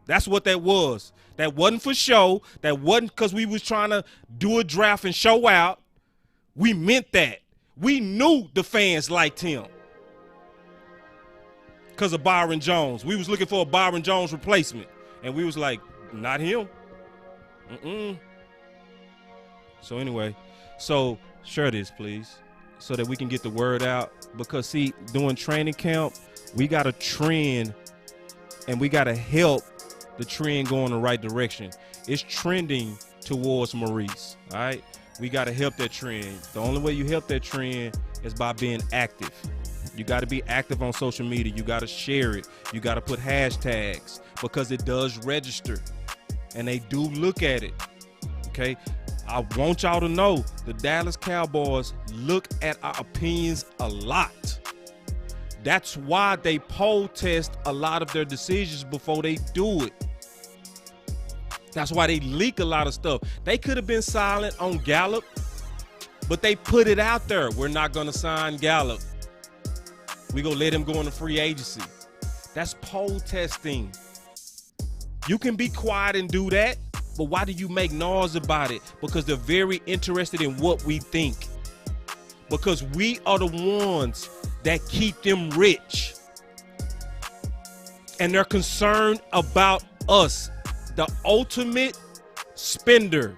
That's what that was. That wasn't for show. That wasn't because we was trying to do a draft and show out. We meant that. We knew the fans liked him because of Byron Jones. We was looking for a Byron Jones replacement, and we was like, not him. So anyway, so share this, please, so that we can get the word out. Because, see, during training camp, we got a trend, and we got to help the trend go in the right direction. It's trending towards Maurice, all right? We got to help that trend. The only way you help that trend is by being active. You got to be active on social media. You got to share it. You got to put hashtags because it does register, and they do look at it, okay? I want y'all to know the Dallas Cowboys look at our opinions a lot. That's why they poll test a lot of their decisions before they do it. That's why they leak a lot of stuff. They could have been silent on Gallup, but they put it out there. We're not going to sign Gallup. We're going to let him go into free agency. That's poll testing. You can be quiet and do that, but why do you make noise about it? Because they're very interested in what we think. Because we are the ones that keep them rich. And they're concerned about us. The ultimate spender.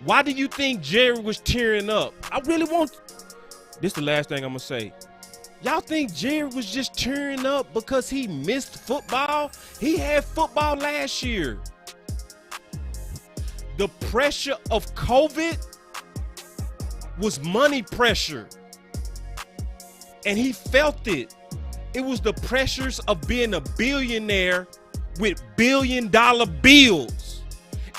Why do you think Jerry was tearing up? I really want, this is the last thing I'm gonna say. Y'all think Jerry was just tearing up because he missed football? He had football last year. The pressure of COVID was money pressure. And he felt it. It was the pressures of being a billionaire with billion-dollar bills.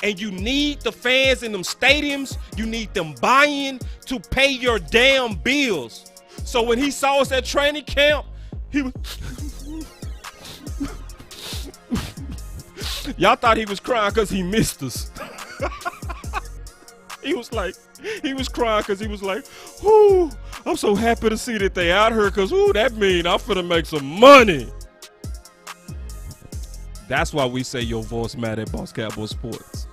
And you need the fans in them stadiums, you need them buy-in to pay your damn bills. So when he saw us at training camp, he was y'all thought he was crying because he missed us. He was crying because he was like, whoo, I'm so happy to see that they out here because, ooh, that mean I'm finna make some money. That's why we say your voice matter at Boss Cowboy Sports.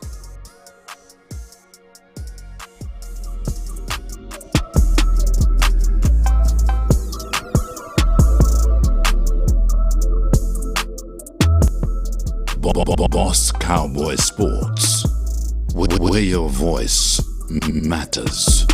Boss Cowboy Sports, where your voice matters.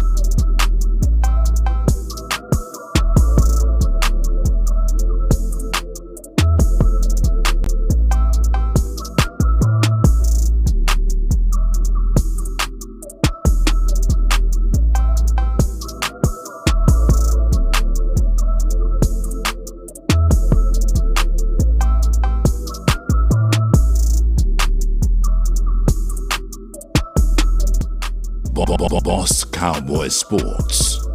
Boss Cowboy Sports.